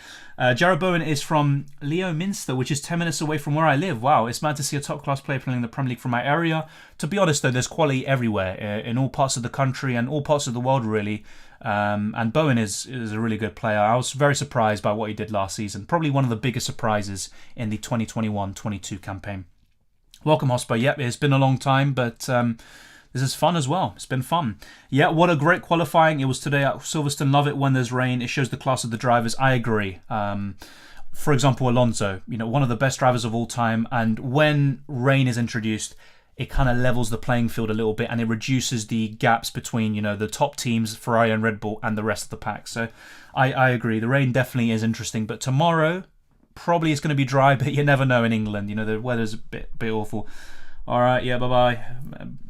Jared Bowen is from Leo Minster, which is 10 minutes away from where I live. Wow, it's mad to see a top-class player playing in the Premier League from my area. To be honest, though, there's quality everywhere, in all parts of the country and all parts of the world, really. And Bowen is a really good player. I was very surprised by what he did last season. Probably one of the biggest surprises in the 2021-22 campaign. Welcome, Hosper. Yep, it's been a long time, but this is fun as well. It's been fun. Yeah, what a great qualifying it was today at Silverstone. Love it when there's rain. It shows the class of the drivers. I agree. For example, Alonso, one of the best drivers of all time. And when rain is introduced, it kind of levels the playing field a little bit, and it reduces the gaps between, the top teams, Ferrari and Red Bull, and the rest of the pack. So I agree. The rain definitely is interesting. But tomorrow, probably it's going to be dry, but you never know in England. The weather's a bit awful. All right, yeah, bye-bye.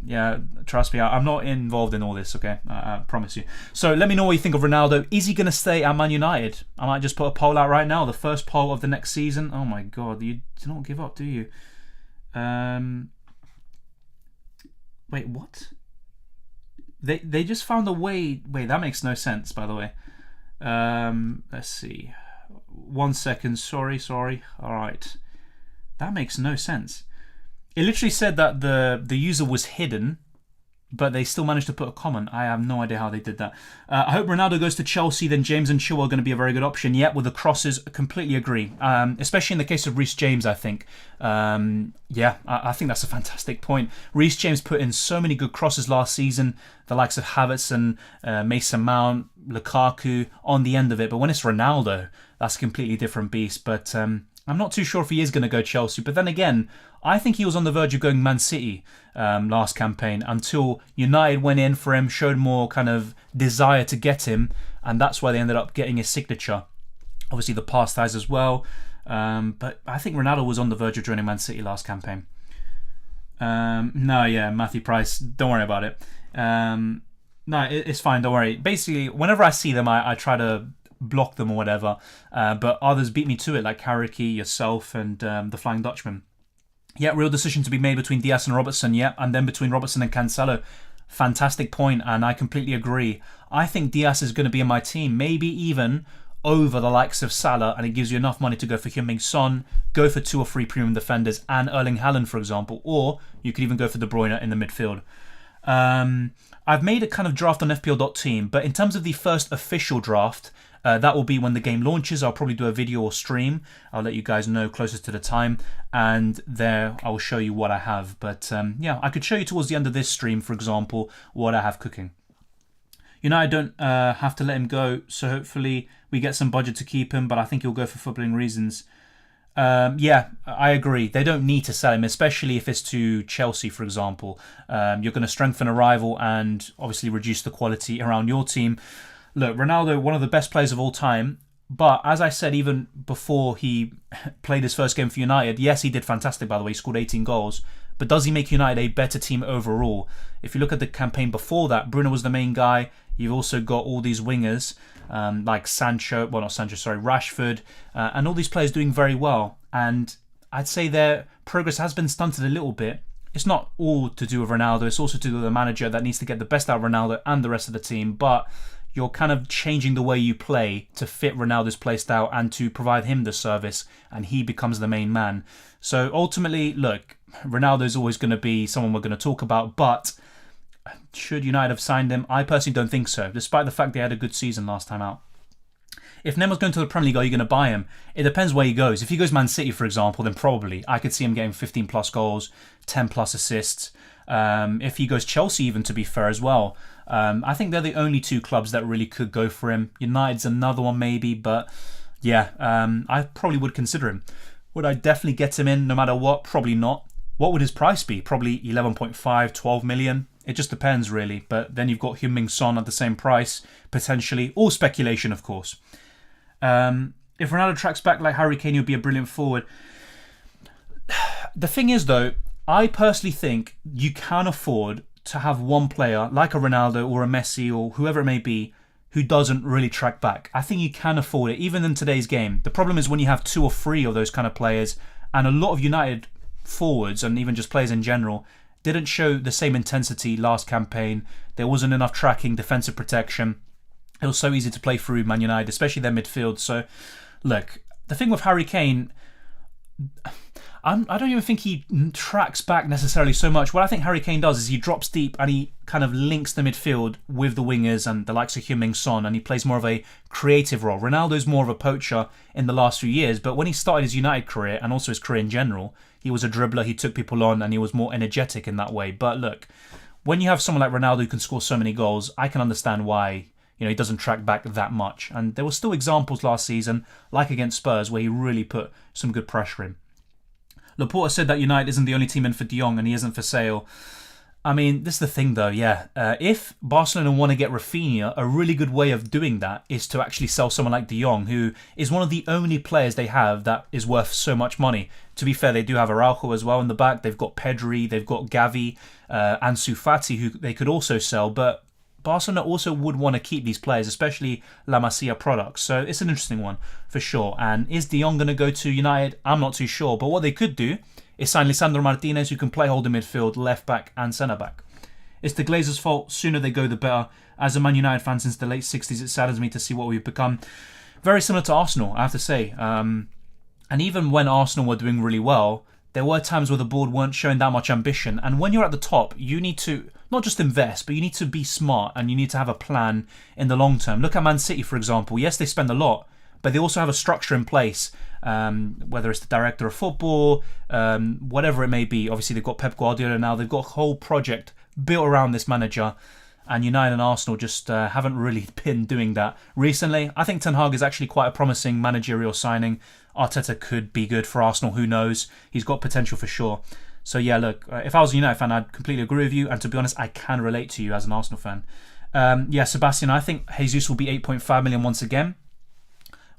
Yeah, trust me, I'm not involved in all this, okay? I promise you. So let me know what you think of Ronaldo. Is he going to stay at Man United? I might just put a poll out right now. The first poll of the next season. Oh, my God. You do not give up, do you? Wait, what? They just found a way... Wait, that makes no sense, by the way. Let's see. 1 second. Sorry. All right. That makes no sense. It literally said that the user was hidden, but they still managed to put a comment. I have no idea how they did that. I hope Ronaldo goes to Chelsea, then James and Chilwell are going to be a very good option. Yep, with the crosses, completely agree. Especially in the case of Reece James, I think. I think that's a fantastic point. Reece James put in so many good crosses last season, the likes of Havertz and Mason Mount, Lukaku on the end of it. But when it's Ronaldo, that's a completely different beast. But I'm not too sure if he is going to go Chelsea. But then again, I think he was on the verge of going Man City last campaign until United went in for him, showed more kind of desire to get him, and that's why they ended up getting his signature. Obviously, the past ties as well. But I think Ronaldo was on the verge of joining Man City last campaign. Matthew Price, don't worry about it. It's fine, don't worry. Basically, whenever I see them, I try to block them or whatever, but others beat me to it, like Kariki, yourself, and the Flying Dutchman. Yeah, real decision to be made between Diaz and Robertson, and then between Robertson and Cancelo. Fantastic point, and I completely agree. I think Diaz is going to be in my team, maybe even over the likes of Salah, and it gives you enough money to go for Heung-min Son, go for 2 or 3 premium defenders, and Erling Haaland, for example, or you could even go for De Bruyne in the midfield. I've made a kind of draft on FPL.team, but in terms of the first official draft, that will be when the game launches. I'll probably do a video or stream. I'll let you guys know closer to the time, and there I will show you what I have. But I could show you towards the end of this stream, for example, what I have cooking. United don't have to let him go, so hopefully we get some budget to keep him, but I think he'll go for footballing reasons. I agree. They don't need to sell him, especially if it's to Chelsea, for example. You're going to strengthen a rival and obviously reduce the quality around your team. Look, Ronaldo, one of the best players of all time. But as I said, even before he played his first game for United, yes, he did fantastic, by the way. He scored 18 goals. But does he make United a better team overall? If you look at the campaign before that, Bruno was the main guy. You've also got all these wingers like Rashford, and all these players doing very well. And I'd say their progress has been stunted a little bit. It's not all to do with Ronaldo. It's also to do with the manager that needs to get the best out of Ronaldo and the rest of the team. But you're kind of changing the way you play to fit Ronaldo's play style and to provide him the service, and he becomes the main man. So ultimately, look, Ronaldo's always going to be someone we're going to talk about, but should United have signed him? I personally don't think so, despite the fact they had a good season last time out. If Neymar's going to the Premier League, are you going to buy him? It depends where he goes. If he goes Man City, for example, then probably. I could see him getting 15 plus goals, 10 plus assists. If he goes Chelsea, even, to be fair as well. I think they're the only two clubs that really could go for him. United's another one maybe, but yeah, I probably would consider him. Would I definitely get him in no matter what? Probably not. What would his price be? Probably 11.5, 12 million. It just depends really. But then you've got Heung-min Son at the same price, potentially. All speculation, of course. If Ronaldo tracks back like Harry Kane, he'll be a brilliant forward. The thing is, though, I personally think you can afford to have one player, like a Ronaldo or a Messi or whoever it may be, who doesn't really track back. I think you can afford it, even in today's game. The problem is when you have 2 or 3 of those kind of players, and a lot of United forwards, and even just players in general, didn't show the same intensity last campaign. There wasn't enough tracking, defensive protection. It was so easy to play through Man United, especially their midfield. So, look, the thing with Harry Kane, I don't even think he tracks back necessarily so much. What I think Harry Kane does is he drops deep and he kind of links the midfield with the wingers and the likes of Heung-min Son, and he plays more of a creative role. Ronaldo's more of a poacher in the last few years, but when he started his United career and also his career in general, he was a dribbler, he took people on, and he was more energetic in that way. But look, when you have someone like Ronaldo who can score so many goals, I can understand why he doesn't track back that much. And there were still examples last season, like against Spurs, where he really put some good pressure in. Laporta said that United isn't the only team in for De Jong and he isn't for sale. I mean, this is the thing though, yeah. If Barcelona want to get Rafinha, a really good way of doing that is to actually sell someone like De Jong, who is one of the only players they have that is worth so much money. To be fair, they do have Araujo as well in the back. They've got Pedri, they've got Gavi, Ansu Fati, who they could also sell. But Barcelona also would want to keep these players, especially La Masia products. So it's an interesting one for sure. And is De Jong going to go to United? I'm not too sure. But what they could do is sign Lisandro Martinez, who can play holding midfield, left back and centre back. It's the Glazers' fault. Sooner they go, the better. As a Man United fan since the late 60s, it saddens me to see what we've become. Very similar to Arsenal, I have to say. And even when Arsenal were doing really well, there were times where the board weren't showing that much ambition. And when you're at the top, you need to not just invest, but you need to be smart and you need to have a plan in the long term. Look at Man City, for example. Yes, they spend a lot, but they also have a structure in place, whether it's the director of football, whatever it may be. Obviously, they've got Pep Guardiola now. They've got a whole project built around this manager. And United and Arsenal just haven't really been doing that recently. I think Ten Hag is actually quite a promising managerial signing. Arteta could be good for Arsenal. Who knows? He's got potential for sure. So yeah, look, if I was a United fan, I'd completely agree with you. And to be honest, I can relate to you as an Arsenal fan. Yeah, Sebastian, I think Jesus will be 8.5 million once again.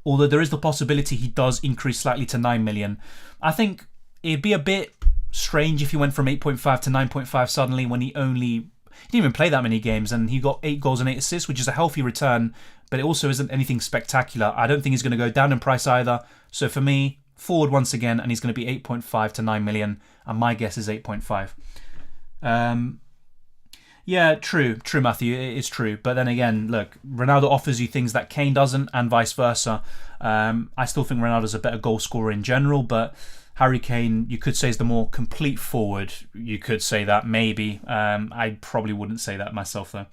Although there is the possibility he does increase slightly to 9 million. I think it'd be a bit strange if he went from 8.5 to 9.5 suddenly when he didn't even play that many games and he got 8 goals and 8 assists, which is a healthy return, but it also isn't anything spectacular. I don't think he's going to go down in price either. So for me, forward once again, and he's going to be 8.5 to 9 million, and my guess is 8.5. Yeah, true, Matthew, it is true. But then again, look, Ronaldo offers you things that Kane doesn't, and vice versa. I still think Ronaldo's a better goal scorer in general, but Harry Kane, you could say, is the more complete forward. You could say that, maybe. I probably wouldn't say that myself, though.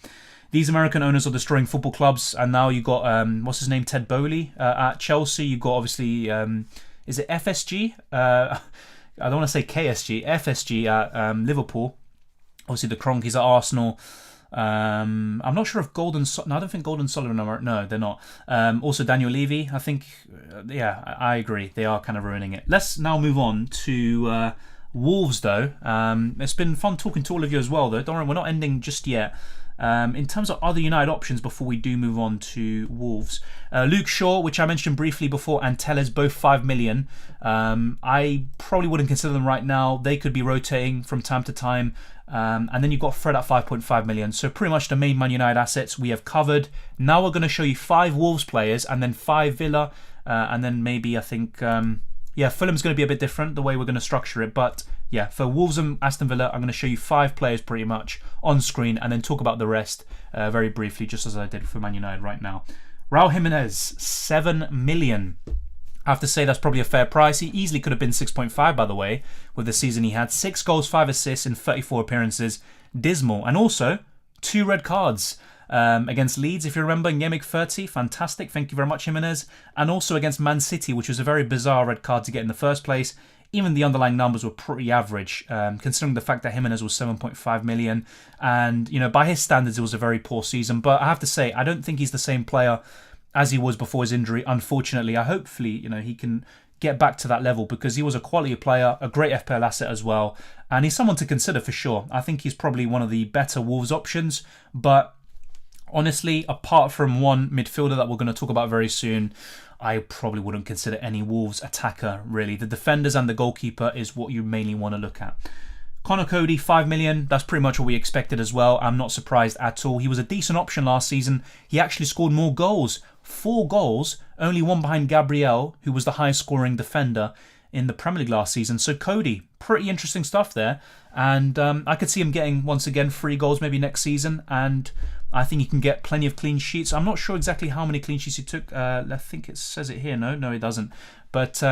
These American owners are destroying football clubs, and now you got, what's his name, Ted Bowley at Chelsea. You've got, obviously, is it FSG? I don't want to say KSG, FSG at Liverpool. Obviously, the Cronkies at Arsenal. I'm not sure if I don't think Golden Sullivan are. No, they're not. Also, Daniel Levy. I think, yeah, I agree. They are kind of ruining it. Let's now move on to Wolves, though. It's been fun talking to all of you as well, though. Don't worry, we're not ending just yet. In terms of other United options before we do move on to Wolves, Luke Shaw, which I mentioned briefly before, and Tellez, both 5 million. I probably wouldn't consider them right now. They could be rotating from time to time. And then you've got Fred at 5.5 million. So pretty much the main Man United assets we have covered. Now we're going to show you 5 Wolves players and then 5 Villa. And then maybe I think, Fulham's going to be a bit different the way we're going to structure it. But yeah, for Wolves and Aston Villa, I'm going to show you 5 players pretty much on screen and then talk about the rest very briefly, just as I did for Man United right now. Raul Jimenez, 7 million. I have to say that's probably a fair price. He easily could have been 6.5, by the way, with the season he had. 6 goals, 5 assists in 34 appearances. Dismal. And also, 2 red cards against Leeds, if you remember, in Gameweek 30. Fantastic. Thank you very much, Jimenez. And also against Man City, which was a very bizarre red card to get in the first place. Even the underlying numbers were pretty average, considering the fact that Jimenez was 7.5 million. And, by his standards, it was a very poor season. But I have to say, I don't think he's the same player as he was before his injury. Unfortunately, hopefully, he can get back to that level because he was a quality player, a great FPL asset as well, and he's someone to consider for sure. I think he's probably one of the better Wolves options, but honestly, apart from one midfielder that we're going to talk about very soon, I probably wouldn't consider any Wolves attacker, really. The defenders and the goalkeeper is what you mainly want to look at. Connor Cody, 5 million. That's pretty much what we expected as well. I'm not surprised at all. He was a decent option last season. He actually scored more goals. 4 goals, only one behind Gabriel, who was the highest scoring defender in the Premier League last season. So Cody, pretty interesting stuff there. And I could see him getting, once again, 3 goals maybe next season. And I think he can get plenty of clean sheets. I'm not sure exactly how many clean sheets he took. I think it says it here. No, it doesn't. But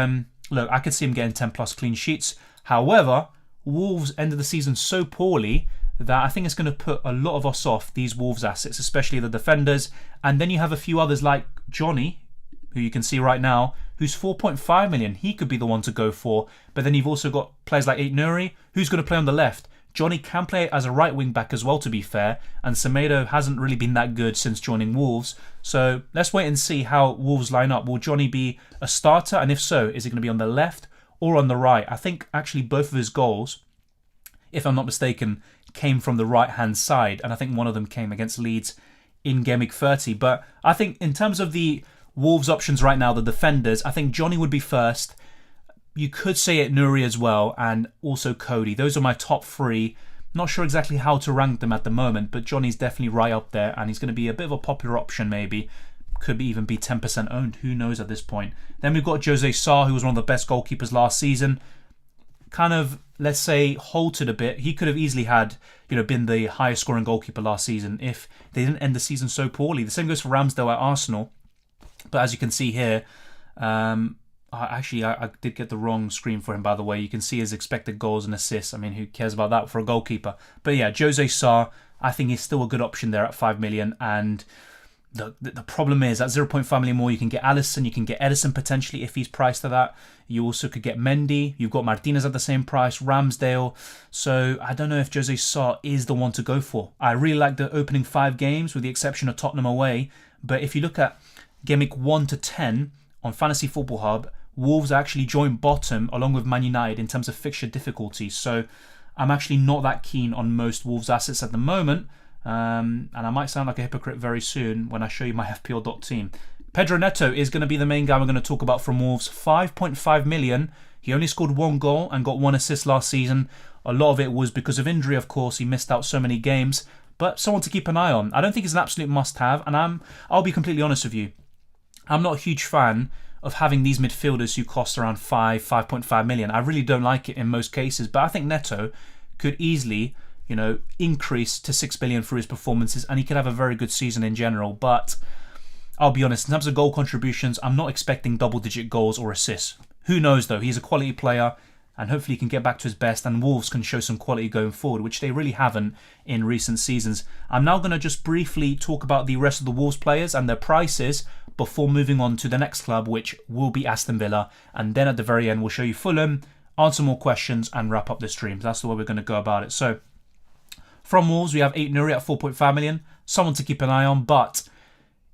look, I could see him getting 10 plus clean sheets. However, Wolves ended the season so poorly that I think it's going to put a lot of us off these Wolves assets, especially the defenders. And then you have a few others like Johnny, who you can see right now, who's 4.5 million. He could be the one to go for. But then you've also got players like Aït-Nouri, who's going to play on the left. Johnny can play as a right wing back as well, to be fair. And Semedo hasn't really been that good since joining Wolves. So let's wait and see how Wolves line up. Will Johnny be a starter? And if so, is it going to be on the left or on the right? I think actually both of his goals, if I'm not mistaken, came from the right-hand side. And I think one of them came against Leeds in Gameweek 30. But I think in terms of the Wolves options right now, the defenders, I think Johnny would be first. You could say Aït-Nouri as well, and also Cody. Those are my top 3. Not sure exactly how to rank them at the moment, but Johnny's definitely right up there, and he's going to be a bit of a popular option maybe. Could even be 10% owned. Who knows at this point. Then we've got Jose Sarr, who was one of the best goalkeepers last season. Kind of, let's say, halted a bit. He could have easily had, been the highest scoring goalkeeper last season if they didn't end the season so poorly. The same goes for Ramsdale at Arsenal. But as you can see here, I did get the wrong screen for him, by the way. You can see his expected goals and assists. I mean, who cares about that for a goalkeeper? But yeah, Jose Sarr, I think he's still a good option there at 5 million. And the problem is, at 0.5 million more, you can get Alisson, you can get Edison potentially if he's priced at that. You also could get Mendy. You've got Martinez at the same price, Ramsdale. So I don't know if Jose Sarr is the one to go for. I really like the opening 5 games, with the exception of Tottenham away. But if you look at Gameweek 1 to 10 on Fantasy Football Hub, Wolves actually joined bottom along with Man United in terms of fixture difficulty. So I'm actually not that keen on most Wolves assets at the moment. And I might sound like a hypocrite very soon when I show you my FPL team. Pedro Neto is going to be the main guy we're going to talk about from Wolves. 5.5 million. He only scored 1 goal and got 1 assist last season. A lot of it was because of injury, of course. He missed out so many games. But someone to keep an eye on. I don't think he's an absolute must-have. And I'll be completely honest with you. I'm not a huge fan of having these midfielders who cost around 5.5 million. I really don't like it in most cases. But I think Neto could easily, increase to 6 million for his performances, and he could have a very good season in general. But I'll be honest, in terms of goal contributions, I'm not expecting double-digit goals or assists. Who knows, though? He's a quality player, and hopefully he can get back to his best, and Wolves can show some quality going forward, which they really haven't in recent seasons. I'm now going to just briefly talk about the rest of the Wolves players and their prices before moving on to the next club, which will be Aston Villa. And then at the very end, we'll show you Fulham, answer more questions, and wrap up the stream. That's the way we're going to go about it. So, from Wolves, we have Aït-Nouri at 4.5 million. Someone to keep an eye on, but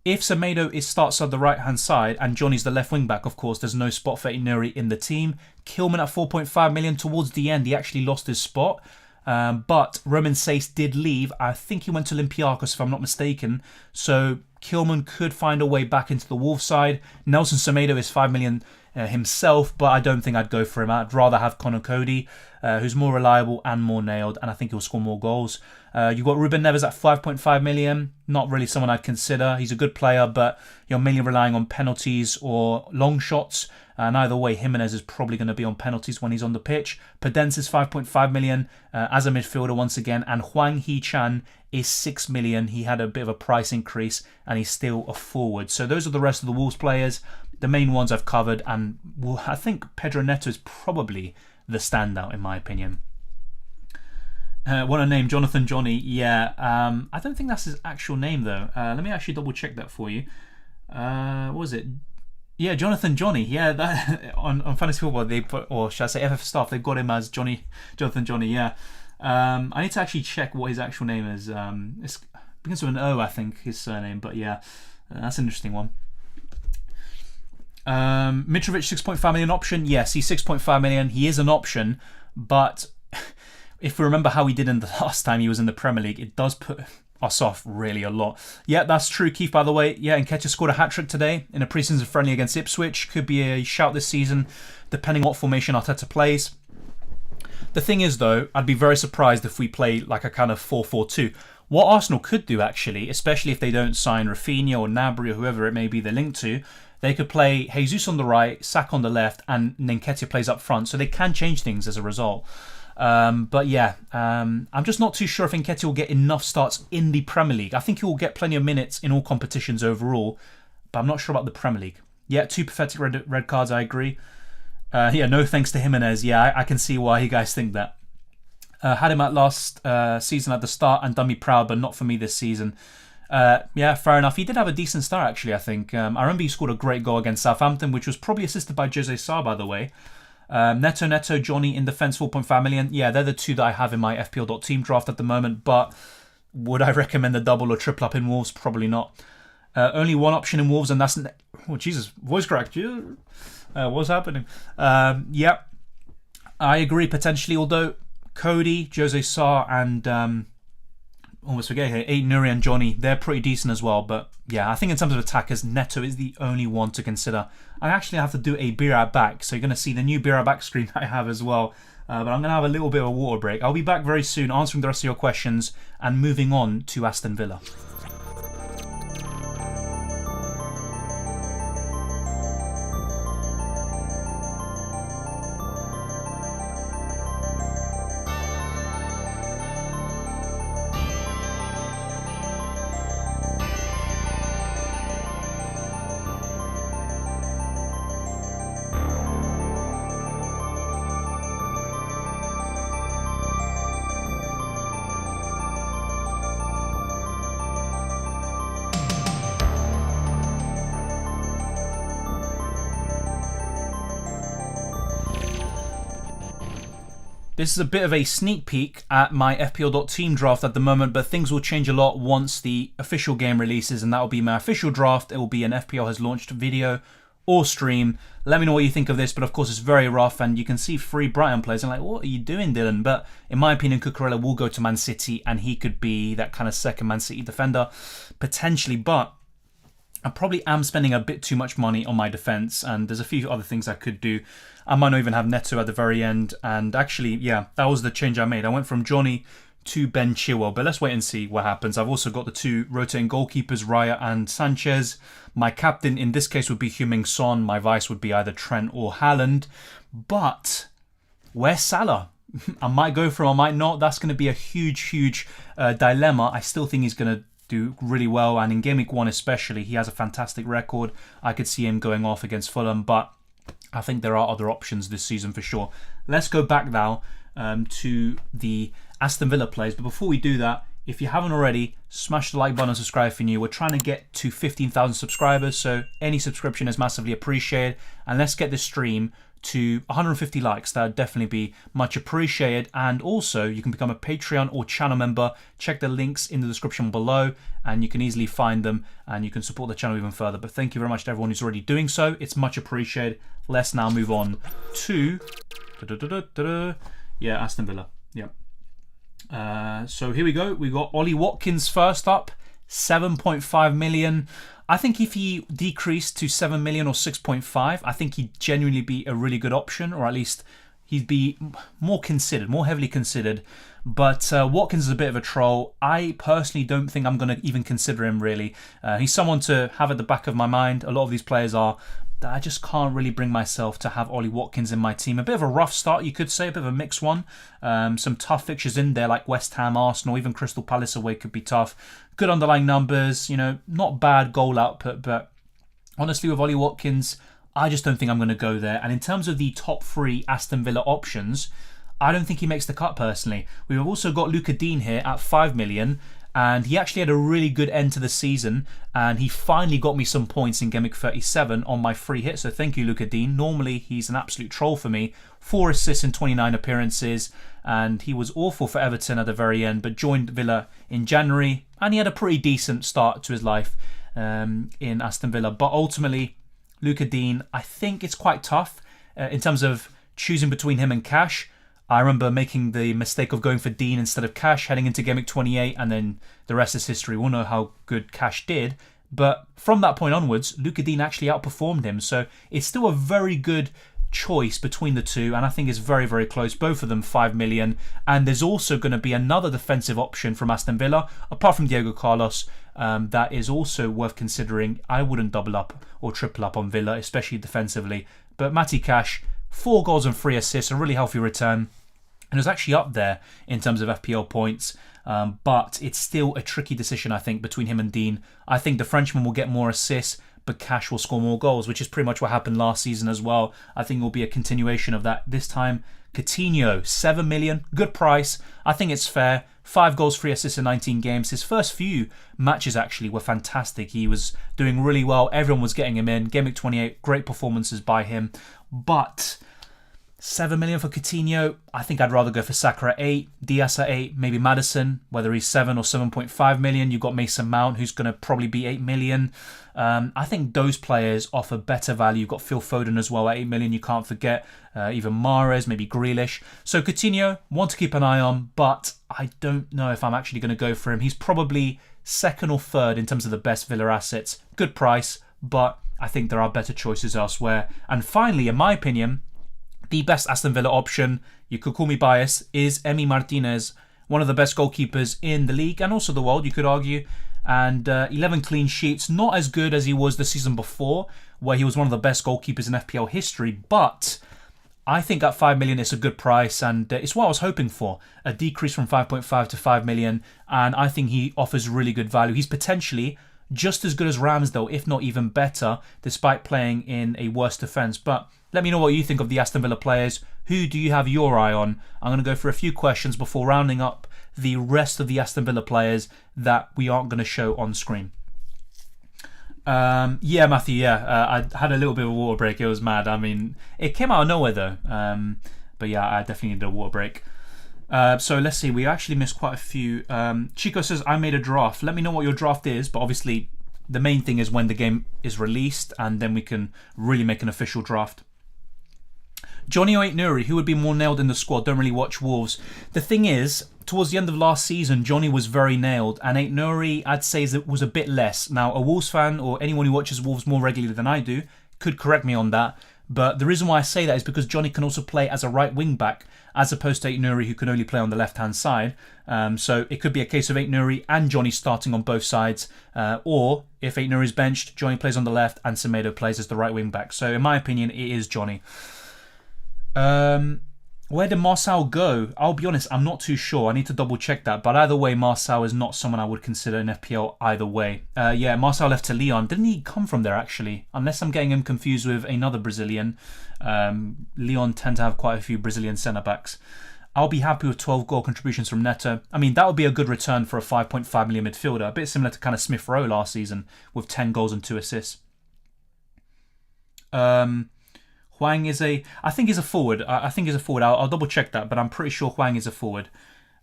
if Semedo starts on the right-hand side and Johnny's the left wing-back, of course, there's no spot for Aït-Nouri in the team. Kilman at 4.5 million. Towards the end, he actually lost his spot. But Roman Saiss did leave. I think he went to Olympiacos, if I'm not mistaken. So Kilman could find a way back into the Wolves side. Nelson Semedo is 5 million himself, but I don't think I'd go for him. I'd rather have Conor Cody, who's more reliable and more nailed, and I think he'll score more goals. You've got Ruben Neves at 5.5 million. Not really someone I'd consider. He's a good player, but you're mainly relying on penalties or long shots. And either way, Jimenez is probably going to be on penalties when he's on the pitch. Podence is 5.5 million as a midfielder once again. And Hwang Hee-chan is 6 million. He had a bit of a price increase and he's still a forward. So those are the rest of the Wolves players. The main ones I've covered. And I think Pedro Neto is probably the standout in my opinion. What a name, Jonathan Johnny. Yeah, I don't think that's his actual name though. Let me actually double check that for you. What was it? Yeah, Jonathan Johnny. Yeah, that on Fantasy Football they put, or should I say FF Staff, they've got him as Jonathan Johnny. Yeah, I need to actually check what his actual name is. It begins with an O, I think, his surname. But yeah, that's an interesting one. Mitrovic 6.5 million option. Yes, he's 6.5 million. He is an option, but if we remember how he did in the last time he was in the Premier League, it does put us off really a lot. Yeah, that's true, Keith, by the way. Yeah, Nketiah scored a hat-trick today in a pre-season friendly against Ipswich. Could be a shout this season, depending what formation Arteta plays. The thing is, though, I'd be very surprised if we play like a kind of 4-4-2. What Arsenal could do, actually, especially if they don't sign Rafinha or Gnabry or whoever it may be they're linked to, they could play Jesus on the right, Saka on the left, and Nketiah plays up front. So they can change things as a result. But yeah, I'm just not too sure if Nketiah will get enough starts in the Premier League. I think he will get plenty of minutes in all competitions overall, but I'm not sure about the Premier League. Yeah, 2 pathetic red cards, I agree. Yeah, no thanks to Jimenez. Yeah, I can see why you guys think that. Had him at last season at the start and done me proud, but not for me this season. Yeah, fair enough. He did have a decent start, actually, I think. I remember he scored a great goal against Southampton, which was probably assisted by Jose Sarr, by the way. Neto, Johnny in defence, 4.5 million. Yeah, they're the two that I have in my FPL.team draft at the moment, but would I recommend the double or triple up in Wolves? Probably not. Only one option in Wolves, and that's... Oh, Jesus, voice crack. What's happening? Yeah, I agree, potentially, although Cody, Jose Sarr, and... almost forget here, Nuri and Johnny, they're pretty decent as well, but yeah, I think in terms of attackers, Neto is the only one to consider. I actually have to do a beer at back, so you're going to see the new beer at back screen I have as well, but I'm going to have a little bit of a water break. I'll be back very soon answering the rest of your questions and moving on to Aston Villa. This is a bit of a sneak peek at my FPL.team draft at the moment, but things will change a lot once the official game releases, and that will be my official draft. It will be an FPL has launched video or stream. Let me know what you think of this, but of course it's very rough, and you can see 3 Brighton players. I'm like, what are you doing, Dylan? But in my opinion, Cucurella will go to Man City, and he could be that kind of second Man City defender, potentially, but I probably am spending a bit too much money on my defence, and there's a few other things I could do. I might not even have Neto at the very end, and actually, yeah, that was the change I made. I went from Johnny to Ben Chilwell, but let's wait and see what happens. I've also got the 2 rotating goalkeepers, Raya and Sanchez. My captain in this case would be Heung-min Son. My vice would be either Trent or Haaland. But where's Salah? I might go for him, I might not. That's going to be a huge dilemma. I still think he's going to do really well, and in Game Week 1 especially, he has a fantastic record. I could see him going off against Fulham, but I think there are other options this season for sure. Let's go back now to the Aston Villa players, but before we do that, if you haven't already, smash the like button and subscribe if you're new. We're trying to get to 15,000 subscribers, so any subscription is massively appreciated, and let's get this stream to 150 likes. That would definitely be much appreciated. And also, you can become a Patreon or channel member. Check the links in the description below, and you can easily find them, and you can support the channel even further. But thank you very much to everyone who's already doing so. It's much appreciated. Let's now move on to Aston Villa. Yeah. So here we go. We got Ollie Watkins first up, 7.5 million. I think if he decreased to 7 million or 6.5, I think he'd genuinely be a really good option, or at least he'd be more considered, more heavily considered. But Watkins is a bit of a troll. I personally don't think I'm going to even consider him, really. He's someone to have at the back of my mind. A lot of these players are. That I just can't really bring myself to have Ollie Watkins in my team. A bit of a rough start, you could say, a bit of a mixed one. Some tough fixtures in there, like West Ham, Arsenal, even Crystal Palace away could be tough. Good underlying numbers, not bad goal output, but honestly, with Ollie Watkins, I just don't think I'm going to go there. And in terms of the top 3 Aston Villa options, I don't think he makes the cut personally. We've also got Luca Dean here at 5 million. And he actually had a really good end to the season, and he finally got me some points in Gameweek 37 on my free hit. So thank you, Luca Dean. Normally, he's an absolute troll for me. 4 assists in 29 appearances, and he was awful for Everton at the very end, but joined Villa in January, and he had a pretty decent start to his life in Aston Villa. But ultimately, Luca Dean, I think it's quite tough in terms of choosing between him and Cash. I remember making the mistake of going for Dean instead of Cash heading into Gameweek 28, and then the rest is history. We'll know how good Cash did. But from that point onwards, Luca Dean actually outperformed him. So it's still a very good choice between the two, and I think it's very, very close. Both of them 5 million. And there's also going to be another defensive option from Aston Villa, apart from Diego Carlos, that is also worth considering. I wouldn't double up or triple up on Villa, especially defensively. But Matty Cash, 4 goals and 3 assists, a really healthy return. And it was actually up there in terms of FPL points. But it's still a tricky decision, I think, between him and Dean. I think the Frenchman will get more assists, but Cash will score more goals, which is pretty much what happened last season as well. I think it will be a continuation of that this time. Coutinho, 7 million, good price. I think it's fair. 5 goals, 3 assists in 19 games. His first few matches actually were fantastic. He was doing really well. Everyone was getting him in. Gameweek 28, great performances by him. But 7 million for Coutinho, I think I'd rather go for Saka at 8, Diaz at 8, maybe Maddison, whether he's 7 or 7.5 million. You've got Mason Mount, who's going to probably be 8 million. I think those players offer better value. You've got Phil Foden as well at 8 million, you can't forget. Even Mahrez, maybe Grealish. So Coutinho, want to keep an eye on, but I don't know if I'm actually going to go for him. He's probably 2nd or 3rd in terms of the best Villa assets. Good price, but I think there are better choices elsewhere. And finally, in my opinion, the best Aston Villa option, you could call me biased, is Emi Martinez, one of the best goalkeepers in the league and also the world, you could argue. And 11 clean sheets, not as good as he was the season before, where he was one of the best goalkeepers in FPL history. But I think at 5 million it's a good price, and it's what I was hoping for. A decrease from 5.5 to 5 million, and I think he offers really good value. He's potentially just as good as Ramsdale, if not even better, despite playing in a worse defence. But let me know what you think of the Aston Villa players. Who do you have your eye on? I'm going to go for a few questions before rounding up the rest of the Aston Villa players that we aren't going to show on screen. Yeah, Matthew, I had a little bit of a water break. It was mad. I mean, it came out of nowhere though. But yeah, I definitely needed a water break. So let's see, we actually missed quite a few. Chico says, I made a draft. Let me know what your draft is, but obviously the main thing is when the game is released, and then we can really make an official draft. Johnny or Ait Nuri, who would be more nailed in the squad? Don't really watch Wolves. The thing is, towards the end of last season, Johnny was very nailed, and Ait Nuri, I'd say, was a bit less. Now, a Wolves fan, or anyone who watches Wolves more regularly than I do, could correct me on that. But the reason why I say that is because Johnny can also play as a right wing back, as opposed to Ait Nuri, who can only play on the left hand side. So it could be a case of Ait Nuri and Johnny starting on both sides, or if Ait Nuri's benched, Johnny plays on the left and Semedo plays as the right wing back. So in my opinion, it is Johnny. Where did Marcel go? I'll be honest, I'm not too sure. I need to double check that. But either way, Marcel is not someone I would consider in FPL either way. Yeah, Marcel left to Lyon. Didn't he come from there actually? Unless I'm getting him confused with another Brazilian. Lyon tend to have quite a few Brazilian centre-backs. I'll be happy with 12 goal contributions from Neto. I mean, that would be a good return for a 5.5 million midfielder. A bit similar to kind of Smith Rowe last season with 10 goals and 2 assists. Hwang is I think he's a forward. I think he's a forward. I'll double check that, but I'm pretty sure Hwang is a forward.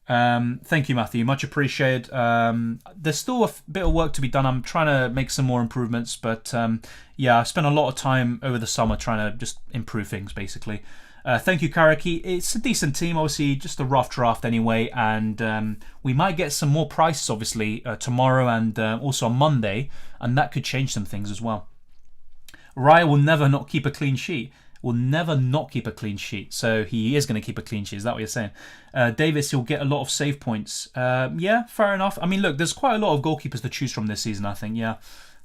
Thank you, Matthew. Much appreciated. There's still a bit of work to be done. I'm trying to make some more improvements, but yeah, I spent a lot of time over the summer trying to just improve things, basically. Thank you, Karaki. It's a decent team, obviously, just a rough draft anyway, and we might get some more prices, obviously, tomorrow and also on Monday, and that could change some things as well. Raya will never not keep a clean sheet. Will never not keep a clean sheet. So he is going to keep a clean sheet. Is that what you're saying? Davis, he'll get a lot of save points. Yeah, fair enough. I mean, look, there's quite a lot of goalkeepers to choose from this season, I think. Yeah.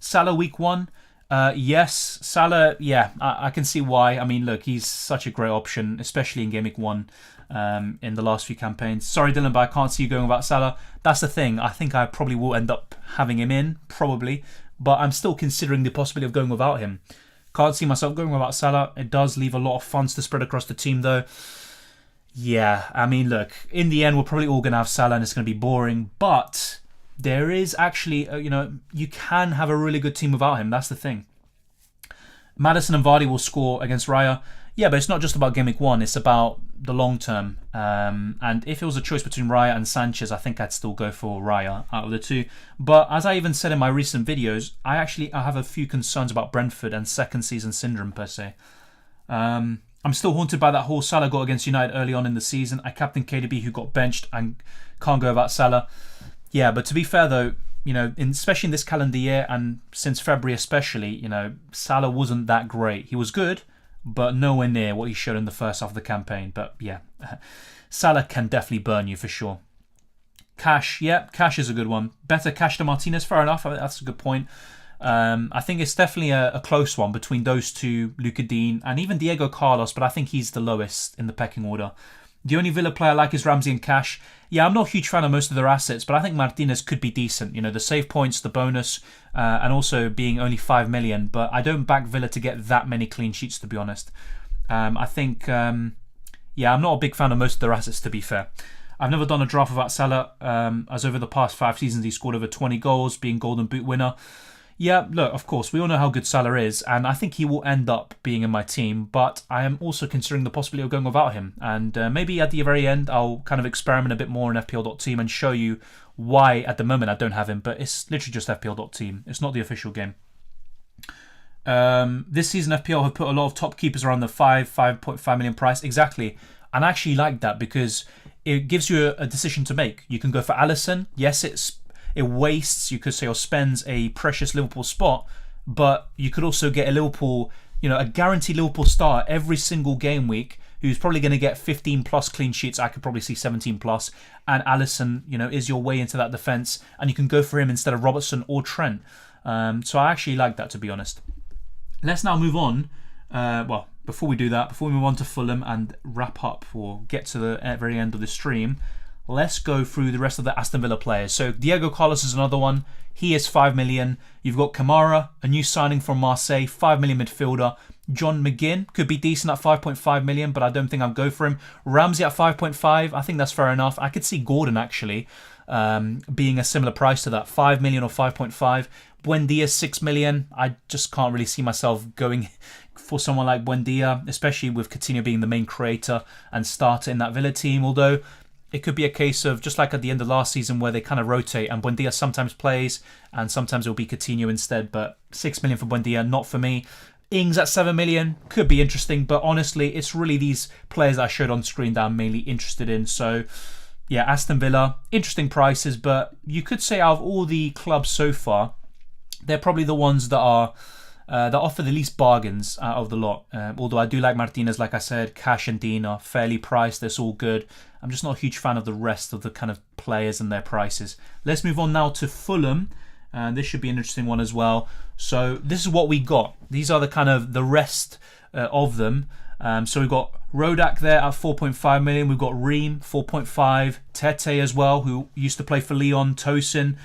Salah week 1. Yes. Salah, yeah, I can see why. I mean, look, he's such a great option, especially in Game Week 1 in the last few campaigns. Sorry, Dylan, but I can't see you going about Salah. That's the thing. I think I probably will end up having him in, probably. But I'm still considering the possibility of going without him. Can't see myself going without Salah. It does leave a lot of funds to spread across the team, though. Yeah, I mean, look, in the end, we're probably all going to have Salah and it's going to be boring. But there is actually, you can have a really good team without him. That's the thing. Maddison and Vardy will score against Raya. Yeah, but it's not just about Game Week 1. It's about the long term. And if it was a choice between Raya and Sanchez, I think I'd still go for Raya out of the two. But as I even said in my recent videos, I have a few concerns about Brentford and second season syndrome per se. I'm still haunted by that whole Salah goal against United early on in the season. I captained KDB, who got benched, and can't go about Salah. Yeah, but to be fair though, especially in this calendar year and since February especially, Salah wasn't that great. He was good, but nowhere near what he showed in the first half of the campaign. But yeah, Salah can definitely burn you for sure. Cash, yeah, Cash is a good one. Better Cash than Martinez, fair enough. I think that's a good point. I think it's definitely a close one between those two, Luka Dean and even Diego Carlos, but I think he's the lowest in the pecking order. The only Villa player I like is Ramsey and Cash. Yeah, I'm not a huge fan of most of their assets, but I think Martinez could be decent. The save points, the bonus, and also being only 5 million. But I don't back Villa to get that many clean sheets, to be honest. I think, I'm not a big fan of most of their assets, to be fair. I've never done a draft without Salah, as over the past 5 seasons he scored over 20 goals, being Golden Boot winner. Yeah, look, of course, we all know how good Salah is, and I think he will end up being in my team, but I am also considering the possibility of going without him. And maybe at the very end, I'll kind of experiment a bit more in FPL.team and show you why at the moment I don't have him, but it's literally just FPL.team. It's not the official game. This season, FPL have put a lot of top keepers around the 5.5 million price. Exactly. And I actually like that because it gives you a decision to make. You can go for Alisson. Yes, it wastes, you could say, or spends a precious Liverpool spot, but you could also get a Liverpool, a guaranteed Liverpool star every single game week who's probably going to get 15 plus clean sheets. I could probably see 17 plus, and Alisson, is your way into that defence, and you can go for him instead of Robertson or Trent. So I actually like that, to be honest. Let's now move on. Before we do that, before we move on to Fulham and wrap up or get to the very end of the stream, let's go through the rest of the Aston Villa players. So Diego Carlos is another one. He is 5 million. You've got Kamara, a new signing from Marseille, 5 million midfielder. John McGinn could be decent at 5.5 million, but I don't think I'll go for him. Ramsey at 5.5, I think that's fair enough. I could see Gordon actually being a similar price to that, 5 million or 5.5. Buendia 6 million. I just can't really see myself going for someone like Buendia, especially with Coutinho being the main creator and starter in that Villa team, although it could be a case of just like at the end of last season where they kind of rotate and Buendia sometimes plays and sometimes it'll be Coutinho instead. But 6 million for Buendia, not for me. Ings at 7 million could be interesting, but honestly, it's really these players that I showed on screen that I'm mainly interested in. So yeah, Aston Villa, interesting prices, but you could say out of all the clubs so far, they're probably the ones that are that offer the least bargains out of the lot. Although I do like Martinez, like I said, Cash and Dean are fairly priced. That's all good. I'm just not a huge fan of the rest of the kind of players and their prices. Let's move on now to Fulham. This should be an interesting one as well. So this is what we got. These are the kind of the rest of them. So we've got Rodak there at 4.5 million. We've got Ream, 4.5. Tete as well, who used to play for Lyon. Tosin.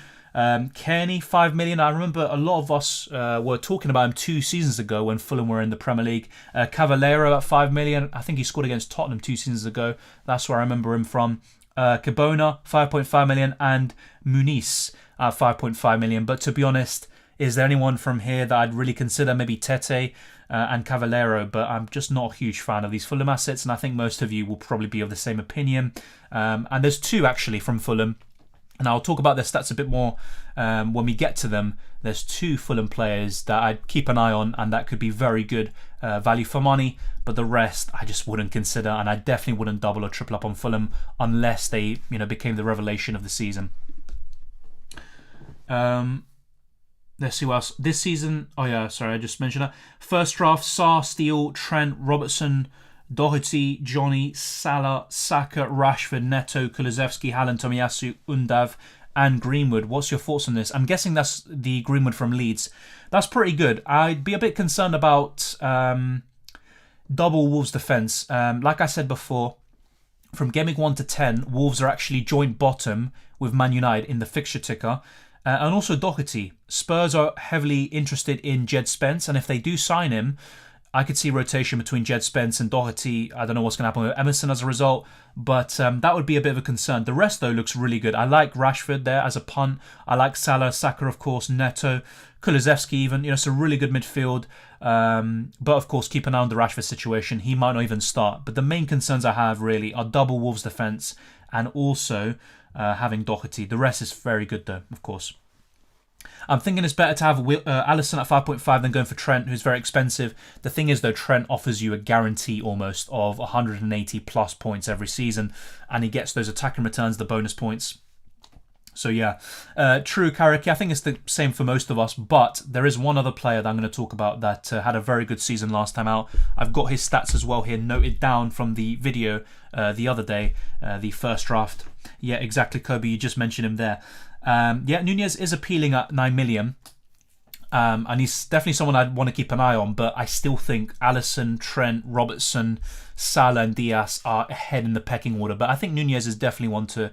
Kearney, 5 million. I remember a lot of us were talking about him 2 seasons ago when Fulham were in the Premier League. Cavallero at 5 million. I think he scored against Tottenham 2 seasons ago. That's where I remember him from. Cabona, 5.5 million. And Muniz at 5.5 million. But to be honest, is there anyone from here that I'd really consider? Maybe Tete and Cavallero, but I'm just not a huge fan of these Fulham assets, and I think most of you will probably be of the same opinion. And there's 2 actually from Fulham. And I'll talk about their stats a bit more when we get to them. There's 2 Fulham players that I'd keep an eye on, and that could be very good value for money. But the rest, I just wouldn't consider, and I definitely wouldn't double or triple up on Fulham unless they, became the revelation of the season. Let's see what else. This season, I just mentioned that. First draft, Salah, Steele, Trent, Robertson, Doherty, Johnny, Salah, Saka, Rashford, Neto, Kulusevski, Haaland, Tomiyasu, Undav, and Greenwood. What's your thoughts on this? I'm guessing that's the Greenwood from Leeds. That's pretty good. I'd be a bit concerned about double Wolves defence. Like I said before, from Gameweek 1 to 10, Wolves are actually joint bottom with Man United in the fixture ticker. And also Doherty. Spurs are heavily interested in Jed Spence, and if they do sign him, I could see rotation between Jed Spence and Doherty. I don't know what's going to happen with Emerson as a result, but that would be a bit of a concern. The rest, though, looks really good. I like Rashford there as a punt. I like Salah, Saka, of course, Neto, Kulusevski even. It's a really good midfield. But, of course, keep an eye on the Rashford situation. He might not even start. But the main concerns I have, really, are double Wolves defence and also having Doherty. The rest is very good, though, of course. I'm thinking it's better to have Alisson at 5.5 than going for Trent, who's very expensive. The thing is, though, Trent offers you a guarantee almost of 180 plus points every season, and he gets those attacking returns, the bonus points. So yeah, true, Karaki. I think it's the same for most of us, but there is one other player that I'm going to talk about that had a very good season last time out. I've got his stats as well here noted down from the video the other day, the first draft. Yeah, exactly, Kobe. You just mentioned him there. Nunez is appealing at 9 million. And he's definitely someone I'd want to keep an eye on, but I still think Alisson, Trent, Robertson, Salah and Diaz are ahead in the pecking order. But I think Nunez is definitely one to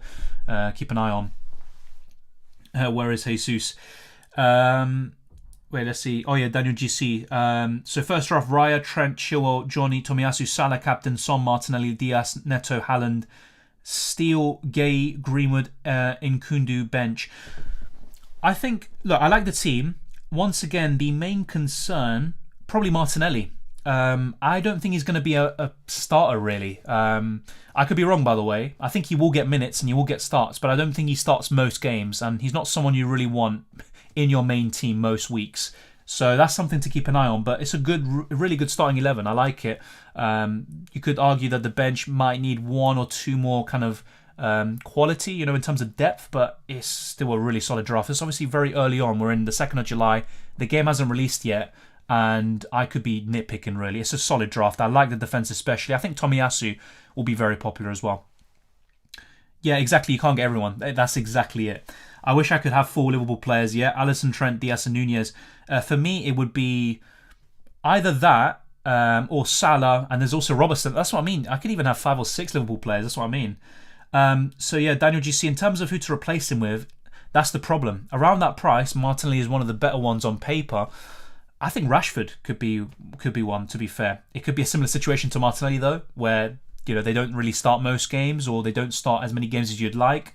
keep an eye on. Where is Jesus? Let's see. Oh yeah, Daniel GC. So first draft, Raya, Trent, Chilwell, Johnny, Tomiyasu, Salah, captain, Son, Martinelli, Diaz, Neto, Haaland, Steele, Gay, Greenwood, Nkundu, bench. I think, look, I like the team. Once again, the main concern, probably Martinelli. I don't think he's going to be a starter, really. I could be wrong, by the way. I think he will get minutes and he will get starts, but I don't think he starts most games, and he's not someone you really want in your main team most weeks. So that's something to keep an eye on, but it's a really good starting 11. I like it. You could argue that the bench might need 1 or 2 more kind of quality, in terms of depth, but it's still a really solid draft. It's obviously very early on. We're in the 2nd of July. The game hasn't released yet, and I could be nitpicking, really. It's a solid draft. I like the defence especially. I think Tomiyasu will be very popular as well. Yeah, exactly. You can't get everyone. That's exactly it. I wish I could have 4 Liverpool players. Yeah, Alisson, Trent, Diaz and Nunez. For me, it would be either that or Salah, and there's also Robertson. That's what I mean. I could even have 5 or 6 Liverpool players. That's what I mean. So yeah, Daniel GC, in terms of who to replace him with, that's the problem. Around that price, Martinelli is one of the better ones on paper. I think Rashford could be one, to be fair. It could be a similar situation to Martinelli, though, where they don't really start most games, or they don't start as many games as you'd like.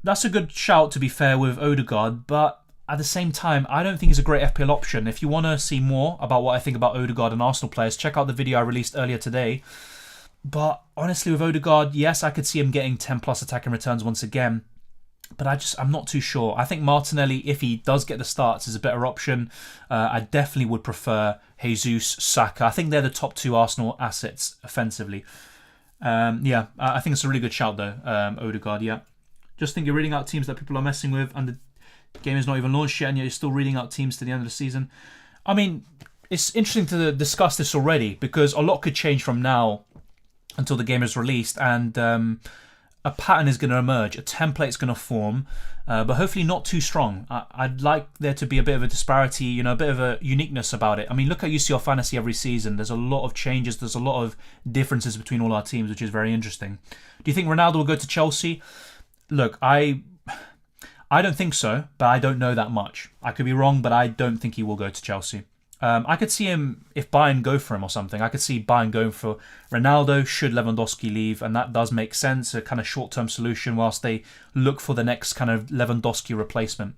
That's a good shout, to be fair, with Odegaard, but at the same time, I don't think he's a great FPL option. If you want to see more about what I think about Odegaard and Arsenal players, check out the video I released earlier today. But honestly, with Odegaard, yes, I could see him getting 10 plus attacking returns once again, but I'm not too sure. I think Martinelli, if he does get the starts, is a better option. I definitely would prefer Jesus, Saka. I think they're the top 2 Arsenal assets offensively. I think it's a really good shout though, Odegaard, yeah. Just think you're reading out teams that people are messing with, and the game is not even launched yet, and yet you're still reading out teams to the end of the season. I mean, it's interesting to discuss this already, because a lot could change from now until the game is released, and a pattern is going to emerge, a template is going to form, but hopefully not too strong. I'd like there to be a bit of a disparity, a bit of a uniqueness about it. I mean, look at UCL Fantasy every season. There's a lot of changes, there's a lot of differences between all our teams, which is very interesting. Do you think Ronaldo will go to Chelsea? Look, I don't think so, but I don't know that much. I could be wrong, but I don't think he will go to Chelsea. I could see him, if Bayern go for him or something, I could see Bayern going for Ronaldo should Lewandowski leave, and that does make sense, a kind of short-term solution whilst they look for the next kind of Lewandowski replacement,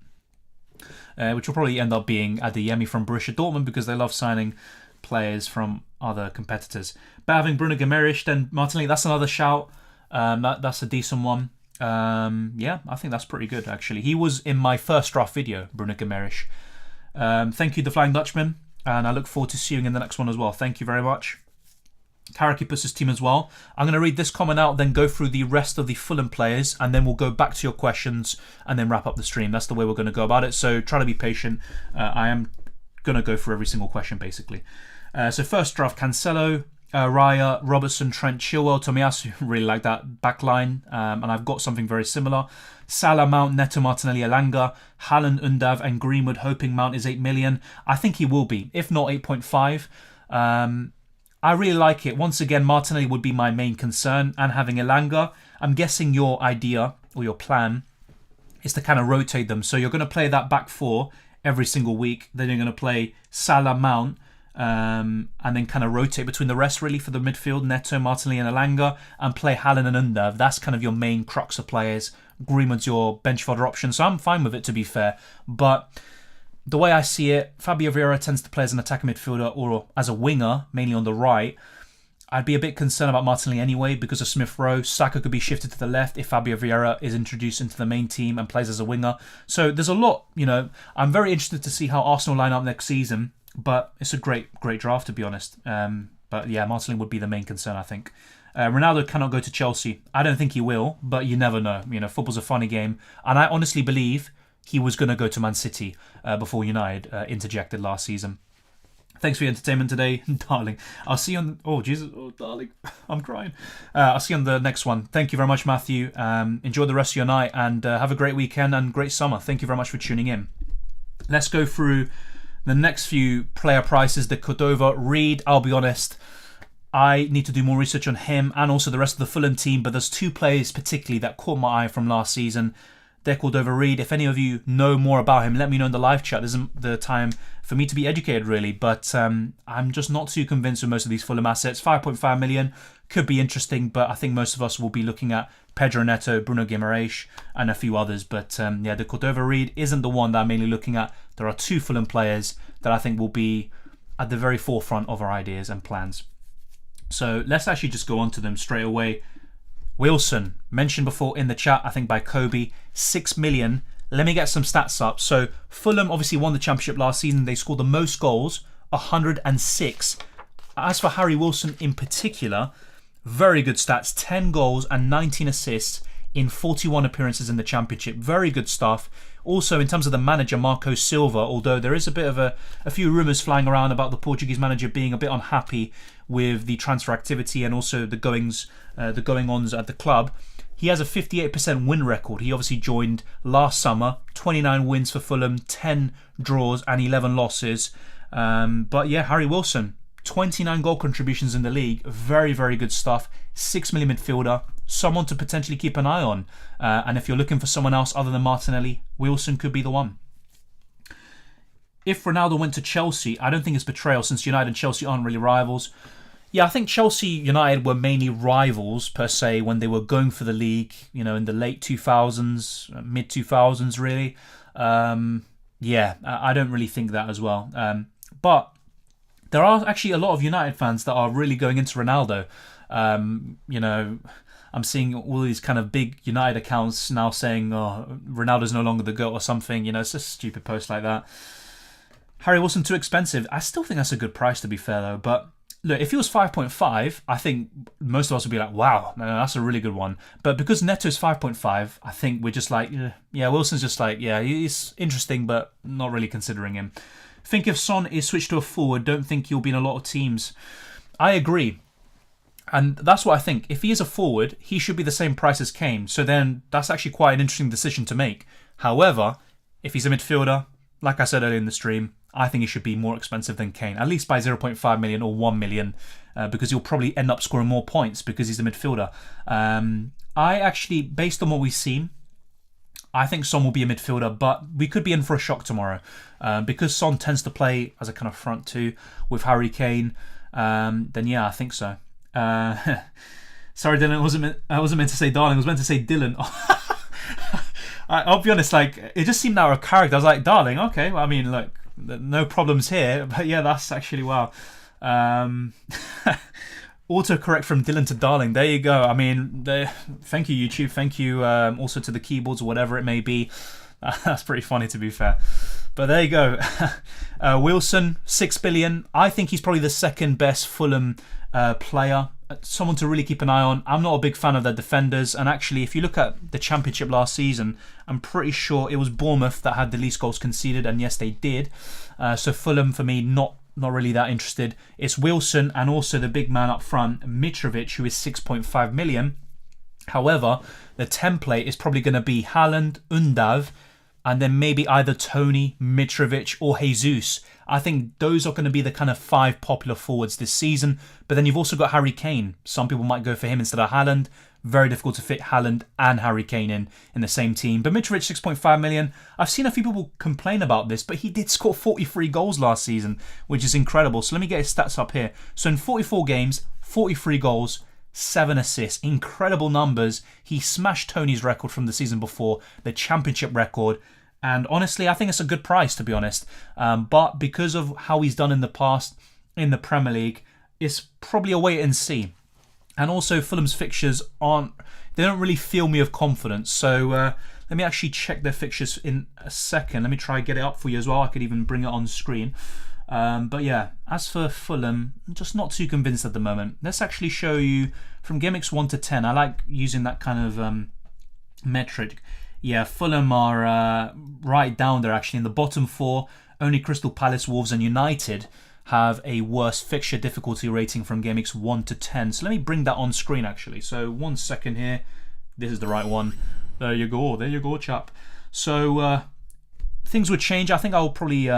which will probably end up being Adeyemi from Borussia Dortmund, because they love signing players from other competitors. But having Bruno Guimaraes, then Martinelli, that's another shout. That's a decent one. Yeah, I think that's pretty good, actually. He was in my first draft video, Bruno Guimaraes. Thank you, the Flying Dutchman, and I look forward to seeing you in the next one as well. Thank you very much. Karaki puts his team as well. I'm going to read this comment out, then go through the rest of the Fulham players, and then we'll go back to your questions and then wrap up the stream. That's the way we're going to go about it, so try to be patient. I am going to go through every single question, basically. So first draft, Cancelo, Raya, Robertson, Trent, Chilwell, Tomiyasu. Really like that back line, and I've got something very similar. Salah, Mount, Neto, Martinelli, Elanga, Haaland, Undav, and Greenwood, hoping Mount is 8 million. I think he will be, if not 8.5. I really like it. Once again, Martinelli would be my main concern, and having Elanga. I'm guessing your idea or your plan is to kind of rotate them. So you're going to play that back four every single week. Then you're going to play Salah, Mount, and then kind of rotate between the rest really for the midfield, Neto, Martinelli, and Elanga, and play Haaland and Undav. That's kind of your main crux of players. Greenwood's your bench fodder option, so I'm fine with it, to be fair. But the way I see it, Fabio Vieira tends to play as an attacking midfielder or as a winger, mainly on the right. I'd be a bit concerned about Martinelli anyway because of Smith Rowe. Saka could be shifted to the left if Fabio Vieira is introduced into the main team and plays as a winger. So there's a lot, I'm very interested to see how Arsenal line up next season, but it's a great draft, to be honest. But yeah, Martinelli would be the main concern, I think. Ronaldo cannot go to Chelsea. I don't think he will, but you never know. Football's a funny game. And I honestly believe he was going to go to Man City before United interjected last season. Thanks for your entertainment today, darling. I'll see you on... Oh, Jesus. Oh, darling. I'm crying. I'll see you on the next one. Thank you very much, Matthew. Enjoy the rest of your night and have a great weekend and great summer. Thank you very much for tuning in. Let's go through the next few player prices. The Cordova. Reed, I'll be honest, I need to do more research on him and also the rest of the Fulham team, but there's two players particularly that caught my eye from last season. They're Cordova Reed. If any of you know more about him, let me know in the live chat. This isn't the time for me to be educated, really, but I'm just not too convinced with most of these Fulham assets. 5.5 million could be interesting, but I think most of us will be looking at Pedro Neto, Bruno Guimaraes, and a few others. But the Cordova Reed isn't the one that I'm mainly looking at. There are two Fulham players that I think will be at the very forefront of our ideas and plans. So let's actually just go on to them straight away. Wilson, mentioned before in the chat, I think by Kobe, 6 million. Let me get some stats up. So Fulham obviously won the championship last season. They scored the most goals, 106. As for Harry Wilson in particular, very good stats, 10 goals and 19 assists in 41 appearances in the championship. Very good stuff. Also, in terms of the manager, Marco Silva, although there is a bit of a few rumours flying around about the Portuguese manager being a bit unhappy with the transfer activity and also the goings-ons at the club, he has a 58% win record. He obviously joined last summer, 29 wins for Fulham, 10 draws and 11 losses. But yeah, Harry Wilson, 29 goal contributions in the league. Very, very good stuff. 6 million midfielder. Someone to potentially keep an eye on. And if you're looking for someone else other than Martinelli, Wilson could be the one. If Ronaldo went to Chelsea, I don't think it's betrayal since United and Chelsea aren't really rivals. Yeah, I think Chelsea United were mainly rivals per se when they were going for the league, in the late 2000s, mid 2000s really. Yeah, I don't really think that as well. But there are actually a lot of United fans that are really going into Ronaldo. I'm seeing all these kind of big United accounts now saying, oh, Ronaldo's no longer the GOAT or something. It's just a stupid post like that. Harry Wilson too expensive. I still think that's a good price, to be fair, though. But look, if he was 5.5, I think most of us would be like, wow, no, that's a really good one. But because Neto's 5.5, I think we're just like, yeah, Wilson's just like, yeah, he's interesting, but not really considering him. Think if Son is switched to a forward, don't think he'll be in a lot of teams. I agree. And that's what I think. If he is a forward, he should be the same price as Kane. So then that's actually quite an interesting decision to make. However, if he's a midfielder, like I said earlier in the stream, I think he should be more expensive than Kane, at least by 0.5 million or 1 million, because he'll probably end up scoring more points because he's a midfielder. I actually, based on what we've seen, I think Son will be a midfielder, but we could be in for a shock tomorrow because Son tends to play as a kind of front two with Harry Kane. Then yeah, I think so. Sorry, Dylan. I wasn't meant to say darling. I was meant to say Dylan. I'll be honest. Like it just seemed out of character. I was like, darling. Okay. Well, I mean, look, no problems here. But yeah, that's actually wow. Autocorrect from Dylan to Darling. There you go. I mean, thank you, YouTube. Thank you also to the keyboards or whatever it may be. That's pretty funny, to be fair. But there you go. Wilson, 6 billion. I think he's probably the second best Fulham player. Someone to really keep an eye on. I'm not a big fan of their defenders. And actually, if you look at the Championship last season, I'm pretty sure it was Bournemouth that had the least goals conceded. And yes, they did. So Fulham, for me, not really that interested. It's Wilson and also the big man up front, Mitrovic, who is 6.5 million. However, the template is probably going to be Haaland, Undav, and then maybe either Tony, Mitrovic or Jesus. I think those are going to be the kind of 5 popular forwards this season. But then you've also got Harry Kane. Some people might go for him instead of Haaland. Very difficult to fit Haaland and Harry Kane in the same team. But Mitrovic, 6.5 million. I've seen a few people complain about this, but he did score 43 goals last season, which is incredible. So let me get his stats up here. So in 44 games, 43 goals, 7 assists. Incredible numbers. He smashed Tony's record from the season before, the Championship record. And honestly, I think it's a good price, to be honest. But because of how he's done in the past in the Premier League, it's probably a wait and see. And also, Fulham's fixtures they don't really fill me with confidence. So let me actually check their fixtures in a second. Let me try and get it up for you as well. I could even bring it on screen. But yeah, as for Fulham, I'm just not too convinced at the moment. Let's actually show you from Gameweeks 1 to 10. I like using that kind of metric. Yeah, Fulham are right down there actually in the bottom 4. Only Crystal Palace, Wolves and United have a worse fixture difficulty rating from Gameweeks 1 to 10. So let me bring that on screen actually. So 1 second here. This is the right one. There you go, chap. So things would change. I think I'll probably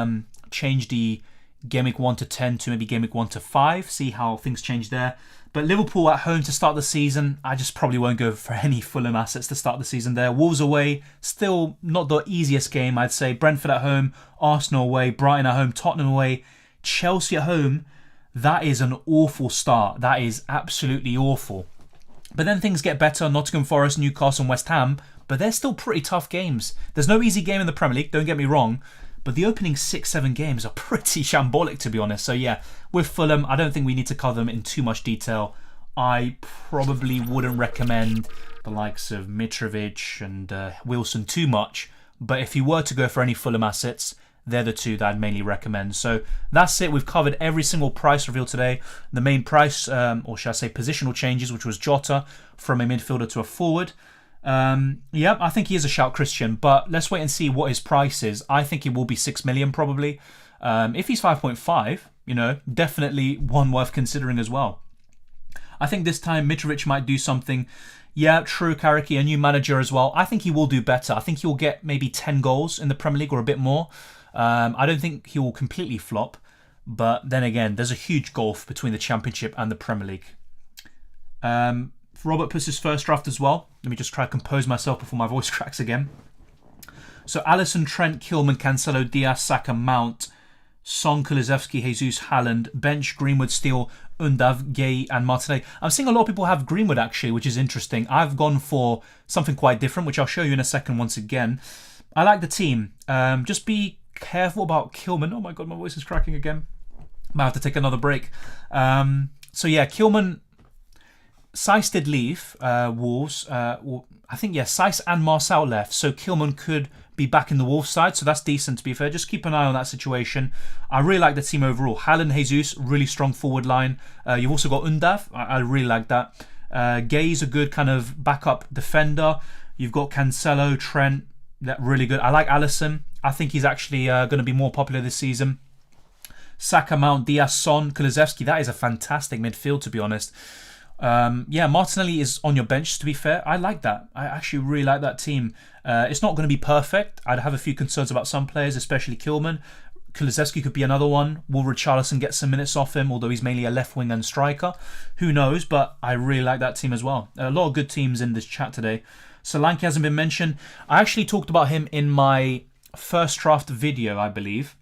change the Gameweek 1 to 10 to maybe Gameweek 1 to 5. See how things change there. But Liverpool at home to start the season, I just probably won't go for any Fulham assets to start the season there. Wolves away, still not the easiest game, I'd say. Brentford at home, Arsenal away, Brighton at home, Tottenham away, Chelsea at home. That is an awful start. That is absolutely awful. But then things get better. Nottingham Forest, Newcastle and West Ham. But they're still pretty tough games. There's no easy game in the Premier League, don't get me wrong. But the opening 6-7 games are pretty shambolic, to be honest. So yeah, with Fulham, I don't think we need to cover them in too much detail. I probably wouldn't recommend the likes of Mitrovic and Wilson too much. But if you were to go for any Fulham assets, they're the 2 that I'd mainly recommend. So that's it. We've covered every single price reveal today. The main price, or should I say positional changes, which was Jota from a midfielder to a forward. Yeah, I think he is a shout, Christian, but let's wait and see what his price is. I think it will be 6 million probably. If he's 5.5, definitely one worth considering as well. I think this time Mitrovic might do something. Yeah, true, Karaki, a new manager as well. I think he will do better. I think he'll get maybe 10 goals in the Premier League or a bit more. I don't think he will completely flop, but then again, there's a huge gulf between the Championship and the Premier League. Robert puts his first draft as well. Let me just try to compose myself before my voice cracks again. So Alisson, Trent, Kilman, Cancelo, Diaz, Saka, Mount, Son, Kulusevski, Jesus, Haaland, bench, Greenwood, Steele, Undav, Gay and Martinelli. I'm seeing a lot of people have Greenwood actually, which is interesting. I've gone for something quite different, which I'll show you in a second once again. I like the team. Just be careful about Kilman. Oh my god, my voice is cracking again. Might have to take another break. So yeah, Kilman... Saiss did leave Wolves. I think, yeah, Saiss and Marcel left. So Kilman could be back in the Wolves side. So that's decent, to be fair. Just keep an eye on that situation. I really like the team overall. Haaland, Jesus, really strong forward line. You've also got Undav. I really like that. Gay's a good kind of backup defender. You've got Cancelo, Trent. That really good. I like Alisson. I think he's actually going to be more popular this season. Saka, Mount, Diaz, Son, Kulusevski. That is a fantastic midfield, to be honest. Yeah, Martinelli is on your bench, to be fair. I like that. I actually really like that team. It's not going to be perfect. I'd have a few concerns about some players, especially Kilman. Kulusevski could be another one. Will Richarlison get some minutes off him, although he's mainly a left wing and striker? Who knows, but I really like that team as well. A lot of good teams in this chat today. Solanke hasn't been mentioned. I actually talked about him in my first draft video, I believe.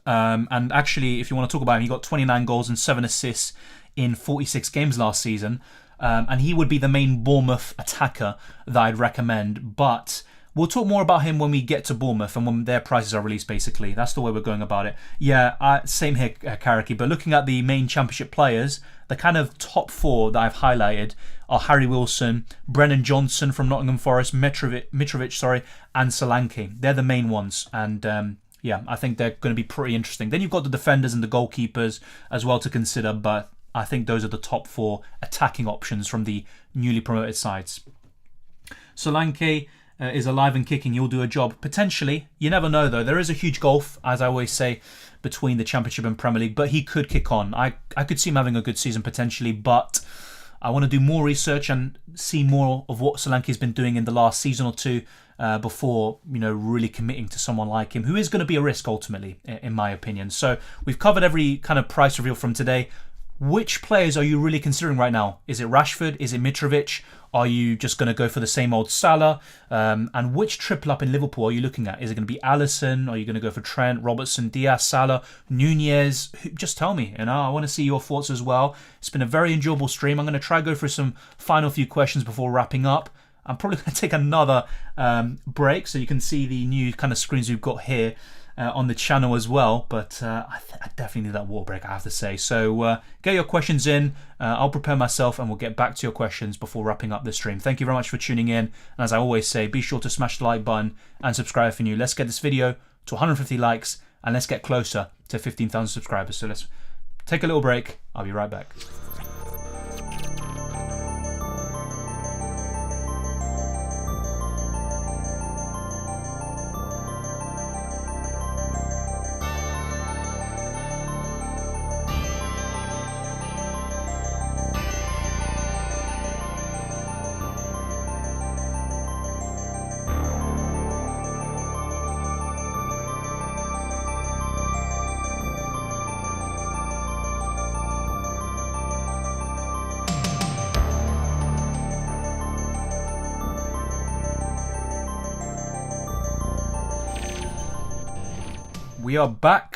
And actually, if you want to talk about him, he got 29 goals and 7 assists in 46 games last season. And he would be the main Bournemouth attacker that I'd recommend. But We'll talk more about him when we get to Bournemouth and when their prices are released, basically. That's the way we're going about it. Yeah, same here, Karaki. But looking at the main championship players, the kind of top 4 that I've highlighted are Harry Wilson, Brennan Johnson from Nottingham Forest, Mitrovic, and Solanke. They're the main ones. And yeah, I think they're going to be pretty interesting. Then you've got the defenders and the goalkeepers as well to consider. But I think those are the top 4 attacking options from the newly promoted sides. Solanke is alive and kicking. He'll do a job. Potentially. You never know, though. There is a huge gulf, as I always say, between the Championship and Premier League. But he could kick on. I could see him having a good season, potentially. But I want to do more research and see more of what Solanke's been doing in the last season or two before, really committing to someone like him, who is going to be a risk, ultimately, in my opinion. So we've covered every kind of price reveal from today. Which players are you really considering right now? Is it Rashford? Is it Mitrovic? Are you just going to go for the same old Salah? And which triple up in Liverpool are you looking at? Is it going to be Alisson? Are you going to go for Trent, Robertson, Diaz, Salah, Nunez? Just tell me. I want to see your thoughts as well. It's been a very enjoyable stream. I'm going to try to go through some final few questions before wrapping up. I'm probably going to take another break so you can see the new kind of screens we've got here on the channel as well. But I definitely need that water break, I have to say. So get your questions in. I'll prepare myself and we'll get back to your questions before wrapping up the stream. Thank you very much for tuning in. And as I always say, be sure to smash the like button and subscribe if you're new. Let's get this video to 150 likes and let's get closer to 15,000 subscribers. So let's take a little break. I'll be right back.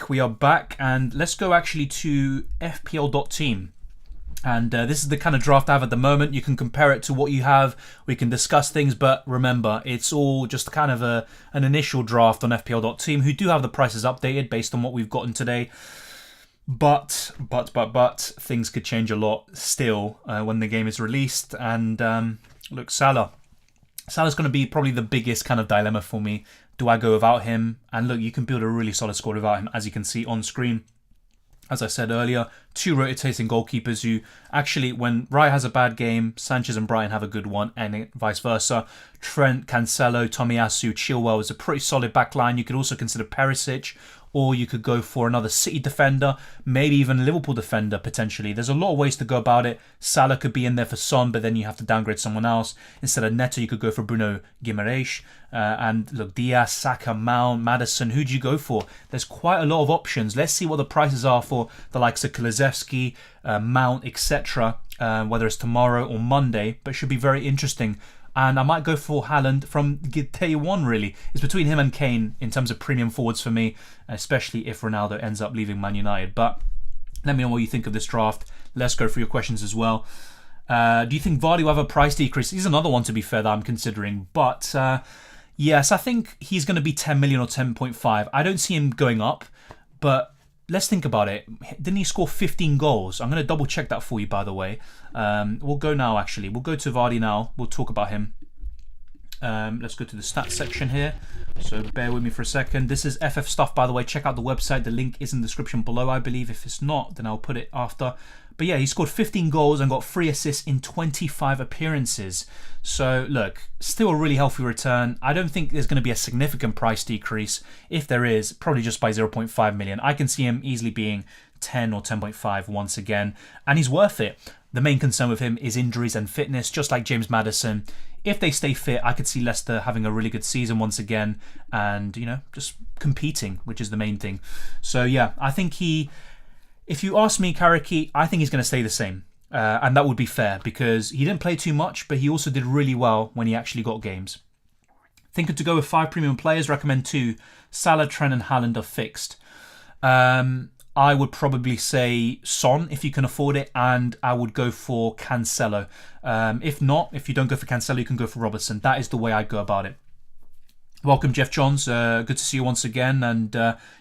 We are back, and let's go actually to FPL.team. And this is the kind of draft I have at the moment. You can compare it to what you have. We can discuss things, but remember, it's all just kind of an initial draft on FPL.team, who do have the prices updated based on what we've gotten today. But things could change a lot still when the game is released. And look, Salah's going to be probably the biggest kind of dilemma for me. Do I go without him? And look, you can build a really solid squad without him, as you can see on screen. As I said earlier, 2 rotating goalkeepers who actually, when Raya has a bad game, Sanchez and Brighton have a good one, and vice versa. Trent, Cancelo, Tomiyasu, Chilwell is a pretty solid back line. You could also consider Perisic, or you could go for another City defender, maybe even Liverpool defender potentially. There's a lot of ways to go about it. Salah could be in there for Son, but then you have to downgrade someone else. Instead of Neto, you could go for Bruno Guimaraes. And look, Diaz, Saka, Mount, Maddison, who do you go for? There's quite a lot of options. Let's see what the prices are for the likes of Kulusevski, Mount, etc. Whether it's tomorrow or Monday, but it should be very interesting. And I might go for Haaland from day one, really. It's between him and Kane in terms of premium forwards for me, especially if Ronaldo ends up leaving Man United. But let me know what you think of this draft. Let's go through your questions as well. Do you think Vardy will have a price decrease? He's another one, to be fair, that I'm considering. But yes, I think he's going to be 10 million or 10.5. I don't see him going up, but let's think about it. Didn't he score 15 goals? I'm going to double check that for you, by the way. We'll go now, actually. We'll go to Vardy now. We'll talk about him. Let's go to the stats section here. So bear with me for a second. This is FF stuff, by the way. Check out the website. The link is in the description below, I believe. If it's not, then I'll put it after. But yeah, he scored 15 goals and got 3 assists in 25 appearances. So look, still a really healthy return. I don't think there's going to be a significant price decrease. If there is, probably just by 0.5 million. I can see him easily being 10 or 10.5 once again. And he's worth it. The main concern with him is injuries and fitness, just like James Maddison. If they stay fit, I could see Leicester having a really good season once again and, just competing, which is the main thing. So yeah, I think if you ask me, Karaki, I think he's going to stay the same. And that would be fair because he didn't play too much, but he also did really well when he actually got games. Thinking to go with 5 premium players, recommend 2. Salah, Trent and Haaland are fixed. I would probably say Son if you can afford it, and I would go for Cancelo. If not, if you don't go for Cancelo, you can go for Robertson. That is the way I'd go about it. Welcome, Jeff Johns. Good to see you once again. And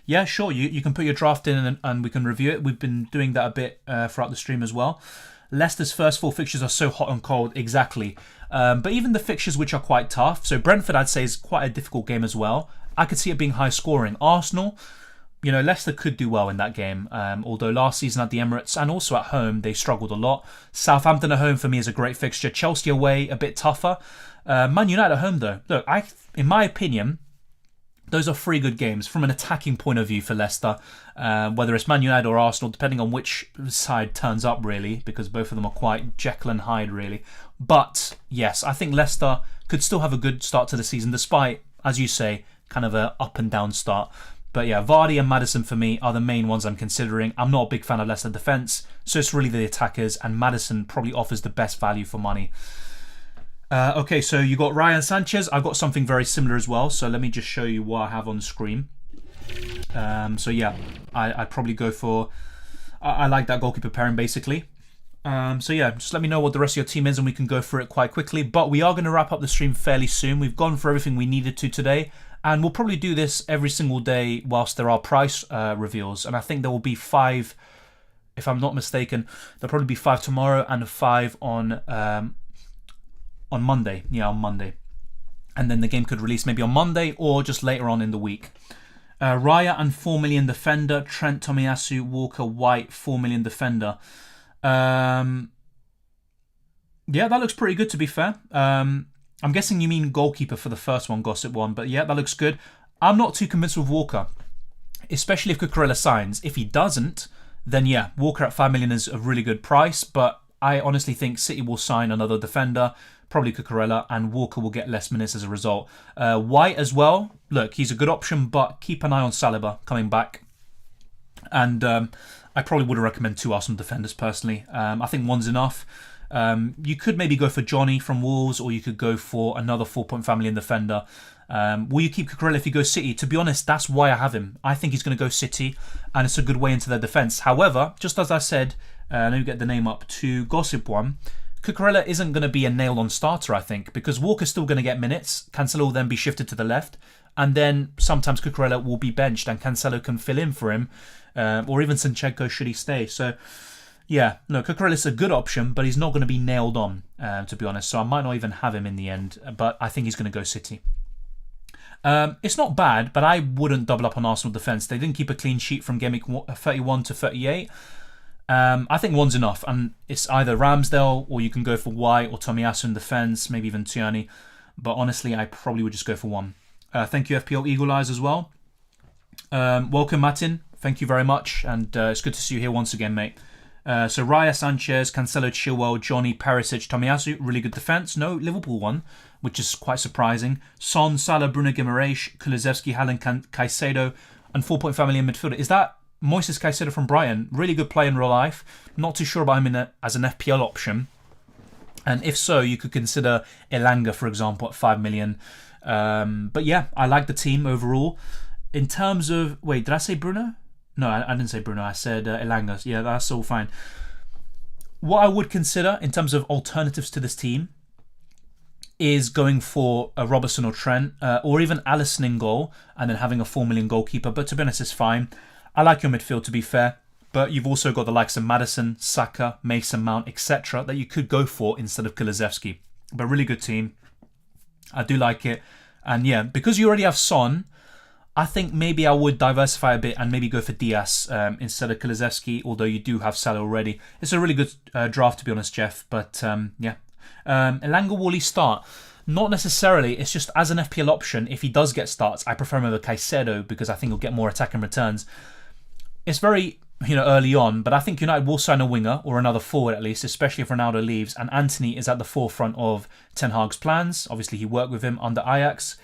yeah, sure, you can put your draft in and we can review it. We've been doing that a bit throughout the stream as well. Leicester's first 4 fixtures are so hot and cold, exactly. But even the fixtures which are quite tough. So Brentford, I'd say, is quite a difficult game as well. I could see it being high scoring. Arsenal, Leicester could do well in that game. Although last season at the Emirates and also at home, they struggled a lot. Southampton at home for me is a great fixture. Chelsea away, a bit tougher. Man United at home, though. Look, in my opinion, those are 3 good games from an attacking point of view for Leicester. Whether it's Man United or Arsenal, depending on which side turns up, really, because both of them are quite Jekyll and Hyde, really. But, yes, I think Leicester could still have a good start to the season, despite, as you say, kind of a up and down start. But yeah, Vardy and Maddison for me are the main ones I'm considering. I'm not a big fan of Leicester defence, so it's really the attackers, and Maddison probably offers the best value for money. Okay, so you got Ryan Sanchez. I've got something very similar as well, so let me just show you what I have on the screen. So yeah, I'd probably go for... I like that goalkeeper pairing, basically. So yeah, just let me know what the rest of your team is and we can go through it quite quickly. But we are going to wrap up the stream fairly soon. We've gone for everything we needed to today. And we'll probably do this every single day whilst there are price reveals. And I think there will be 5, if I'm not mistaken. There'll probably be 5 tomorrow and 5 on Monday. Yeah, on Monday. And then the game could release maybe on Monday or just later on in the week. Raya and 4 million defender. Trent, Tomiyasu, Walker, White, 4 million defender. Yeah, that looks pretty good, to be fair. I'm guessing you mean goalkeeper for the first one, Gossip one. But yeah, that looks good. I'm not too convinced with Walker, especially if Cucurella signs. If he doesn't, then yeah, Walker at 5 million is a really good price. But I honestly think City will sign another defender, probably Cucurella, and Walker will get less minutes as a result. White as well. Look, he's a good option, but keep an eye on Saliba coming back. And I probably wouldn't recommend 2 Arsenal defenders personally. I think one's enough. You could maybe go for Johnny from Wolves, or you could go for another 4.5 million defender. Will you keep Cucurella if you go City? To be honest, that's why I have him. I think he's going to go City, and it's a good way into their defence. However, just as I said, let me get the name up, to Gossip One, Cucurella isn't going to be a nailed-on starter, I think, because Walker's still going to get minutes. Cancelo will then be shifted to the left, and then sometimes Cucurella will be benched, and Cancelo can fill in for him, or even Zinchenko should he stay. So, yeah, no, Cucurella's a good option, but he's not going to be nailed on, to be honest. So I might not even have him in the end, but I think he's going to go City. It's not bad, but I wouldn't double up on Arsenal defence. They didn't keep a clean sheet from game week 31 to 38. I think one's enough, and it's either Ramsdale, or you can go for White or Tomiyasu in defence, maybe even Tierney. But honestly, I probably would just go for one. Thank you, FPL Eagle Eyes, as well. Welcome, Martin. Thank you very much, and it's good to see you here once again, mate. So Raya, Sanchez, Cancelo, Chilwell, Johnny, Perisic, Tomiyasu, really good defence. No Liverpool one, which is quite surprising. Son, Salah, Bruno Guimaraes, Kulusevski, Haaland, Caicedo, and 4.5 million midfielder. Is that Moises Caicedo from Brighton? Really good play in real life. Not too sure about him as an FPL option. And if so, you could consider Elanga, for example, at 5 million. But yeah, I like the team overall. In terms of... Wait, did I say Bruno? No, I didn't say Bruno. I said Elanga. Yeah, that's all fine. What I would consider in terms of alternatives to this team is going for a Robertson or Trent, or even Alisson in goal, and then having a 4 million goalkeeper. But to be honest, it's fine. I like your midfield, to be fair. But you've also got the likes of Maddison, Saka, Mason Mount, etc. that you could go for instead of Kulusevski. But really good team. I do like it. And yeah, because you already have Son, I think maybe I would diversify a bit and maybe go for Diaz instead of Kulusevski, although you do have Salah already. It's a really good draft, to be honest, Jeff. But yeah. Elanga, will he start? Not necessarily. It's just as an FPL option, if he does get starts, I prefer him over Caicedo because I think he'll get more attacking returns. It's very early on, but I think United will sign a winger or another forward at least, especially if Ronaldo leaves. And Antony is at the forefront of Ten Hag's plans. Obviously, he worked with him under Ajax.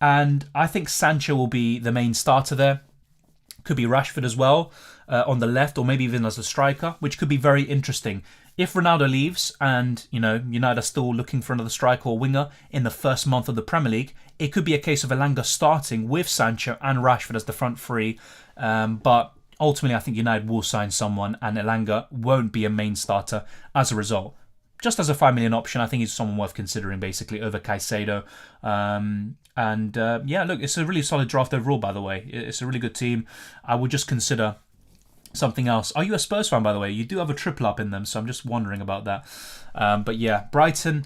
And I think Sancho will be the main starter there. Could be Rashford as well on the left, or maybe even as a striker, which could be very interesting. If Ronaldo leaves and, United are still looking for another striker or winger in the first month of the Premier League, it could be a case of Elanga starting with Sancho and Rashford as the front three. But ultimately, I think United will sign someone and Elanga won't be a main starter as a result. Just as a 5 million option, I think he's someone worth considering, basically, over Caicedo. And yeah, look, it's a really solid draft overall, by the way. It's a really good team. I would just consider something else. Are you a Spurs fan, by the way? You do have a triple up in them, so I'm just wondering about that. But yeah, Brighton,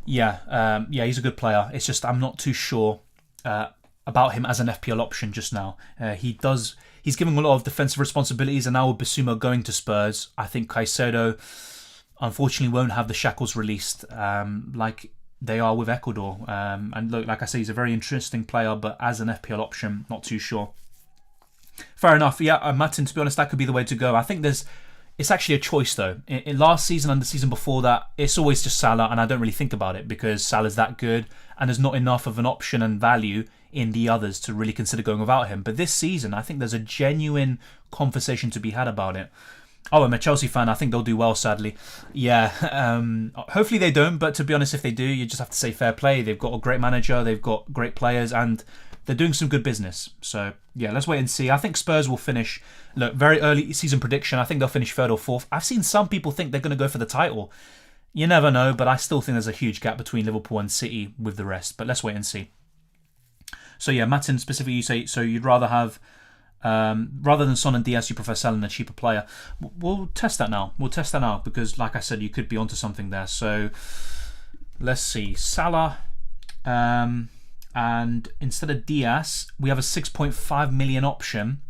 yeah, he's a good player. It's just I'm not too sure about him as an FPL option just now. He's giving a lot of defensive responsibilities, and now with Bissouma going to Spurs, I think Caicedo unfortunately won't have the shackles released like they are with Ecuador. And look, like I say, he's a very interesting player, but as an FPL option, not too sure. Fair enough. Yeah, Martin, to be honest, that could be the way to go. I think it's actually a choice, though. In last season and the season before that, it's always just Salah, and I don't really think about it because Salah's that good, and there's not enough of an option and value in the others to really consider going without him. But this season, I think there's a genuine conversation to be had about it. Oh, I'm a Chelsea fan. I think they'll do well, sadly. Yeah, hopefully they don't, but to be honest, if they do, you just have to say fair play. They've got a great manager, they've got great players, and they're doing some good business. So, yeah, let's wait and see. I think Spurs will finish, look, very early season prediction, I think they'll finish 3rd or 4th. I've seen some people think they're going to go for the title. You never know, but I still think there's a huge gap between Liverpool and City with the rest. But let's wait and see. So, yeah, Martin, specifically, you say, so you'd rather have, rather than Son and Diaz, you prefer selling a cheaper player. We'll test that now. Because, like I said, you could be onto something there. So, let's see. Salah, and instead of Diaz, we have a 6.5 million option.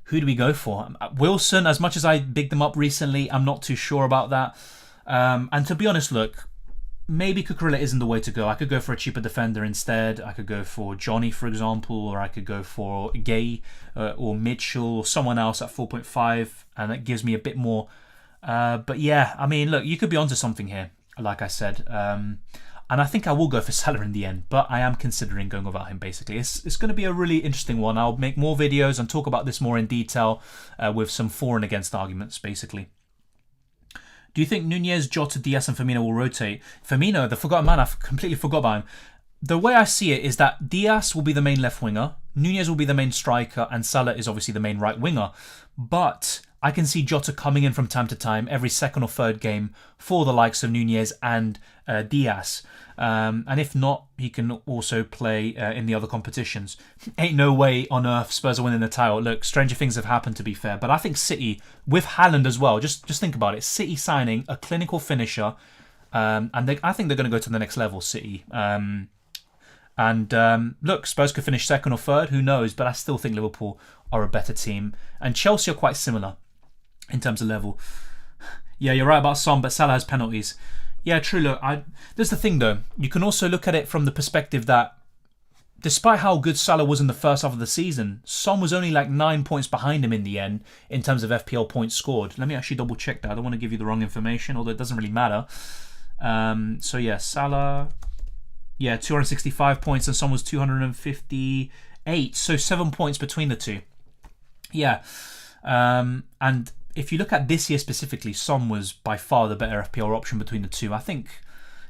Who do we go for? Wilson, as much as I bigged them up recently, I'm not too sure about that. And to be honest, look, maybe Cucurella isn't the way to go. I could go for a cheaper defender instead. I could go for Johnny, for example, or I could go for Gay or Mitchell or someone else at 4.5, and that gives me a bit more. But yeah, I mean, look, you could be onto something here, like I said. And I think I will go for Salah in the end, but I am considering going without him, basically. It's going to be a really interesting one. I'll make more videos and talk about this more in detail with some for and against arguments, basically. Do you think Nunez, Jota, Diaz and Firmino will rotate? Firmino, the forgotten man, I completely forgot about him. The way I see it is that Diaz will be the main left winger, Nunez will be the main striker, and Salah is obviously the main right winger. But I can see Jota coming in from time to time, every second or third game, for the likes of Nunez and Diaz. And if not, he can also play in the other competitions. Ain't no way on earth Spurs are winning the title. Look, stranger things have happened, to be fair. But I think City, with Haaland as well, just think about it. City signing a clinical finisher, and I think they're going to go to the next level, City. Look, Spurs could finish 2nd or 3rd, who knows? But I still think Liverpool are a better team. And Chelsea are quite similar in terms of level. Yeah, you're right about Son, but Salah has penalties. Yeah, true. Look, there's the thing though. You can also look at it from the perspective that despite how good Salah was in the first half of the season, Son was only like 9 points behind him in the end in terms of FPL points scored. Let me actually double check that. I don't want to give you the wrong information, although it doesn't really matter. So yeah, Salah, 265 points and Son was 258. So 7 points between the two. Yeah. And if you look at this year specifically, Son was by far the better FPL option between the two. I think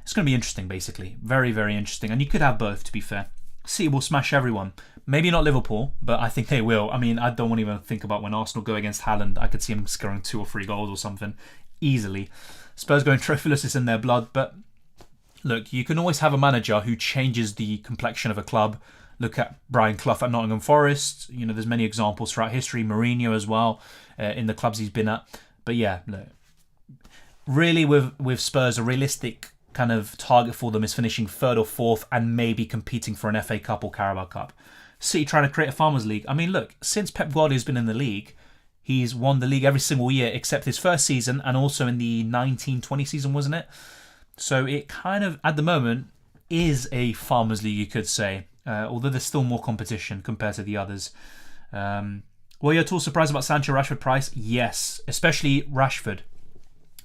it's going to be interesting, basically. Very, very interesting. And you could have both, to be fair. City will smash everyone. Maybe not Liverpool, but I think they will. I mean, I don't want to even think about when Arsenal go against Haaland. I could see him scoring 2 or 3 goals or something easily. Spurs going trophyless is in their blood. But look, you can always have a manager who changes the complexion of a club. Look at Brian Clough at Nottingham Forest. You know, there's many examples throughout history. Mourinho as well, in the clubs he's been at. But yeah, look, really with Spurs, a realistic kind of target for them is finishing 3rd or 4th and maybe competing for an FA Cup or Carabao Cup. City trying to create a Farmers League. I mean, look, since Pep Guardiola's been in the league, he's won the league every single year except his first season and also in the 19-20 season, wasn't it? So it kind of, at the moment, is a Farmers League, you could say. Although there's still more competition compared to the others. Were you at all surprised about Sancho Rashford price? Yes, especially Rashford.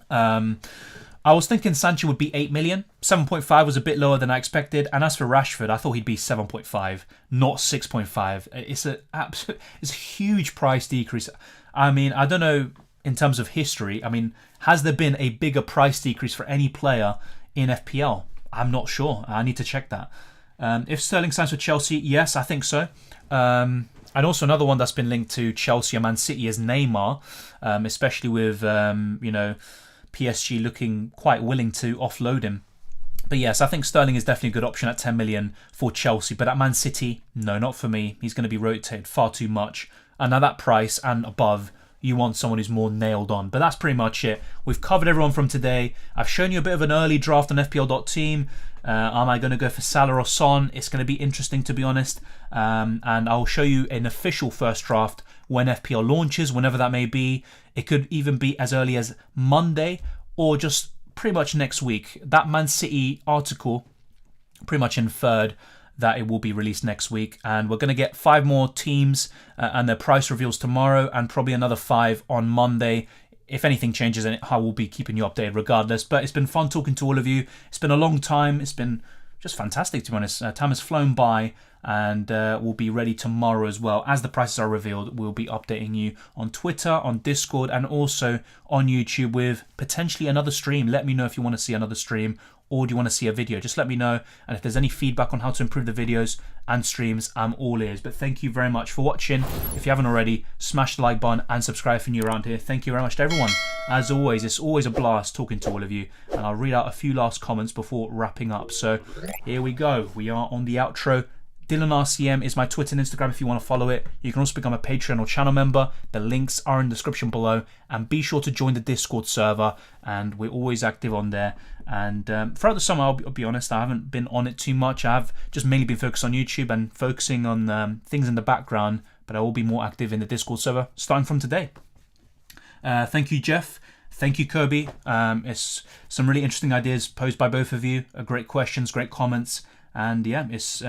I was thinking Sancho would be 8 million. 7.5 was a bit lower than I expected. And as for Rashford, I thought he'd be 7.5, not 6.5. It's a huge price decrease. I mean, I don't know in terms of history. I mean, has there been a bigger price decrease for any player in FPL? I'm not sure. I need to check that. If Sterling signs for Chelsea, yes, I think so. And also another one that's been linked to Chelsea and Man City is Neymar, especially with PSG looking quite willing to offload him. But yes, I think Sterling is definitely a good option at 10 million for Chelsea. But at Man City, no, not for me. He's going to be rotated far too much. And at that price and above, you want someone who's more nailed on. But that's pretty much it. We've covered everyone from today. I've shown you a bit of an early draft on FPL.team. Am I going to go for Salah or Son? It's going to be interesting, to be honest. And I'll show you an official first draft when FPL launches, whenever that may be. It could even be as early as Monday or just pretty much next week. That Man City article pretty much inferred that it will be released next week, and we're going to get 5 more teams and their price reveals tomorrow, and probably another 5 on Monday. If anything changes, I will be keeping you updated regardless. But it's been fun talking to all of you. It's been a long time. It's been just fantastic, to be honest. Time has flown by, and we'll be ready tomorrow as well. As the prices are revealed, we'll be updating you on Twitter, on Discord, and also on YouTube with potentially another stream. Let me know if you want to see another stream, or do you want to see a video? Just let me know. And if there's any feedback on how to improve the videos and streams, I'm all ears. But thank you very much for watching. If you haven't already, smash the like button and subscribe if you're new around here. Thank you very much to everyone. As always, it's always a blast talking to all of you. And I'll read out a few last comments before wrapping up. So here we go. We are on the outro. Dylan RCM is my Twitter and Instagram if you want to follow it. You can also become a Patreon or channel member. The links are in the description below. And be sure to join the Discord server. And we're always active on there. And throughout the summer, I'll be honest, I haven't been on it too much. I've just mainly been focused on YouTube and focusing on things in the background. But I will be more active in the Discord server starting from today. Thank you, Jeff. Thank you, Kobe. It's some really interesting ideas posed by both of you. Great questions, great comments. And yeah, it's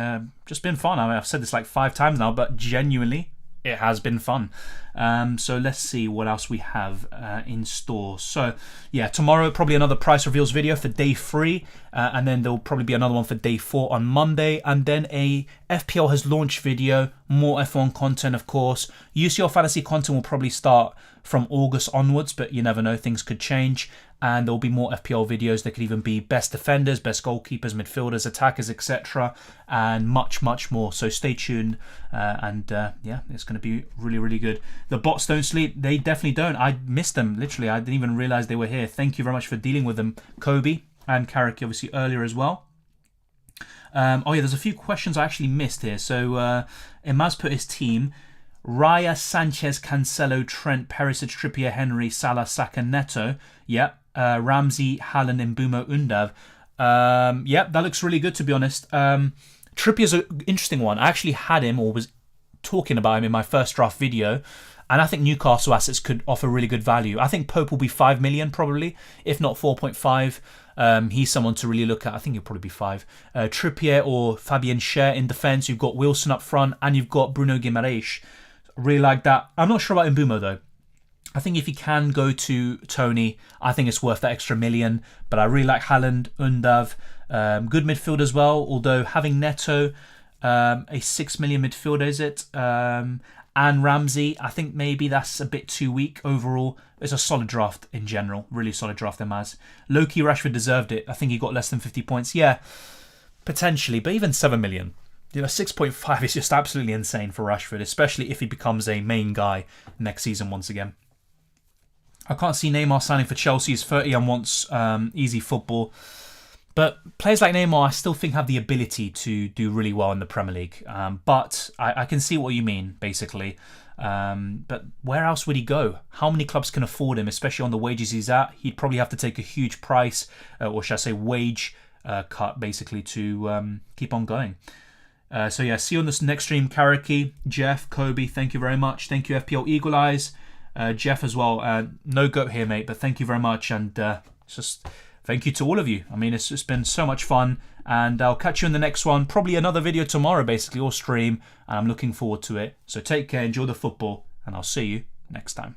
just been fun. I mean, I've said this like 5 times now, but genuinely, it has been fun. So let's see what else we have in store. So yeah, tomorrow probably another price reveals video for day 3, and then there'll probably be another one for day 4 on Monday, and then a FPL has launched video, more F1 content, of course. UCL fantasy content will probably start from August onwards, but you never know, things could change. And there'll be more FPL videos. There could even be best defenders, best goalkeepers, midfielders, attackers, etc. And much, much more. So stay tuned. Yeah, it's going to be really, really good. The bots don't sleep. They definitely don't. I missed them, literally. I didn't even realize they were here. Thank you very much for dealing with them, Kobe and Karaki, obviously, earlier as well. Oh, yeah, there's a few questions I actually missed here. So Imaz put his team. Raya, Sanchez, Cancelo, Trent, Perisic, Trippier, Henry, Salah, Saka, Neto. Yep. Ramsey, Haaland, Mbumo, Undav. Yep, that looks really good, to be honest. Trippier's an interesting one. I actually had him, or was talking about him in my first draft video, and I think Newcastle assets could offer really good value. I think Pope will be 5 million probably, if not 4.5. He's someone to really look at. I think he'll probably be 5. Trippier or Fabian Schär in defence. You've got Wilson up front, and you've got Bruno Guimaraes. Really like that. I'm not sure about Mbumo though. I think if you can go to Tony, I think it's worth that extra million. But I really like Haaland, Undav. Good midfield as well, although having Neto, a 6 million midfielder, is it? And Ramsey, I think maybe that's a bit too weak overall. It's a solid draft in general. Really solid draft, Imaz. Low-key, Rashford deserved it. I think he got less than 50 points. Yeah, potentially. But even 7 million. 6.5 is just absolutely insane for Rashford, especially if he becomes a main guy next season once again. I can't see Neymar signing for Chelsea. He's 30 and wants easy football. But players like Neymar, I still think have the ability to do really well in the Premier League. But I can see what you mean, basically. But where else would he go? How many clubs can afford him, especially on the wages he's at? He'd probably have to take a huge price, or should I say wage cut, basically, to keep on going. So yeah, see you on this next stream, Karaki, Jeff, Kobe, thank you very much. Thank you, FPL Eagle Eyes. Jeff as well. No goat here, mate, but thank you very much. And just thank you to all of you. I mean, it's just been so much fun. And I'll catch you in the next one. Probably another video tomorrow, basically, or stream. And I'm looking forward to it. So take care, enjoy the football, and I'll see you next time.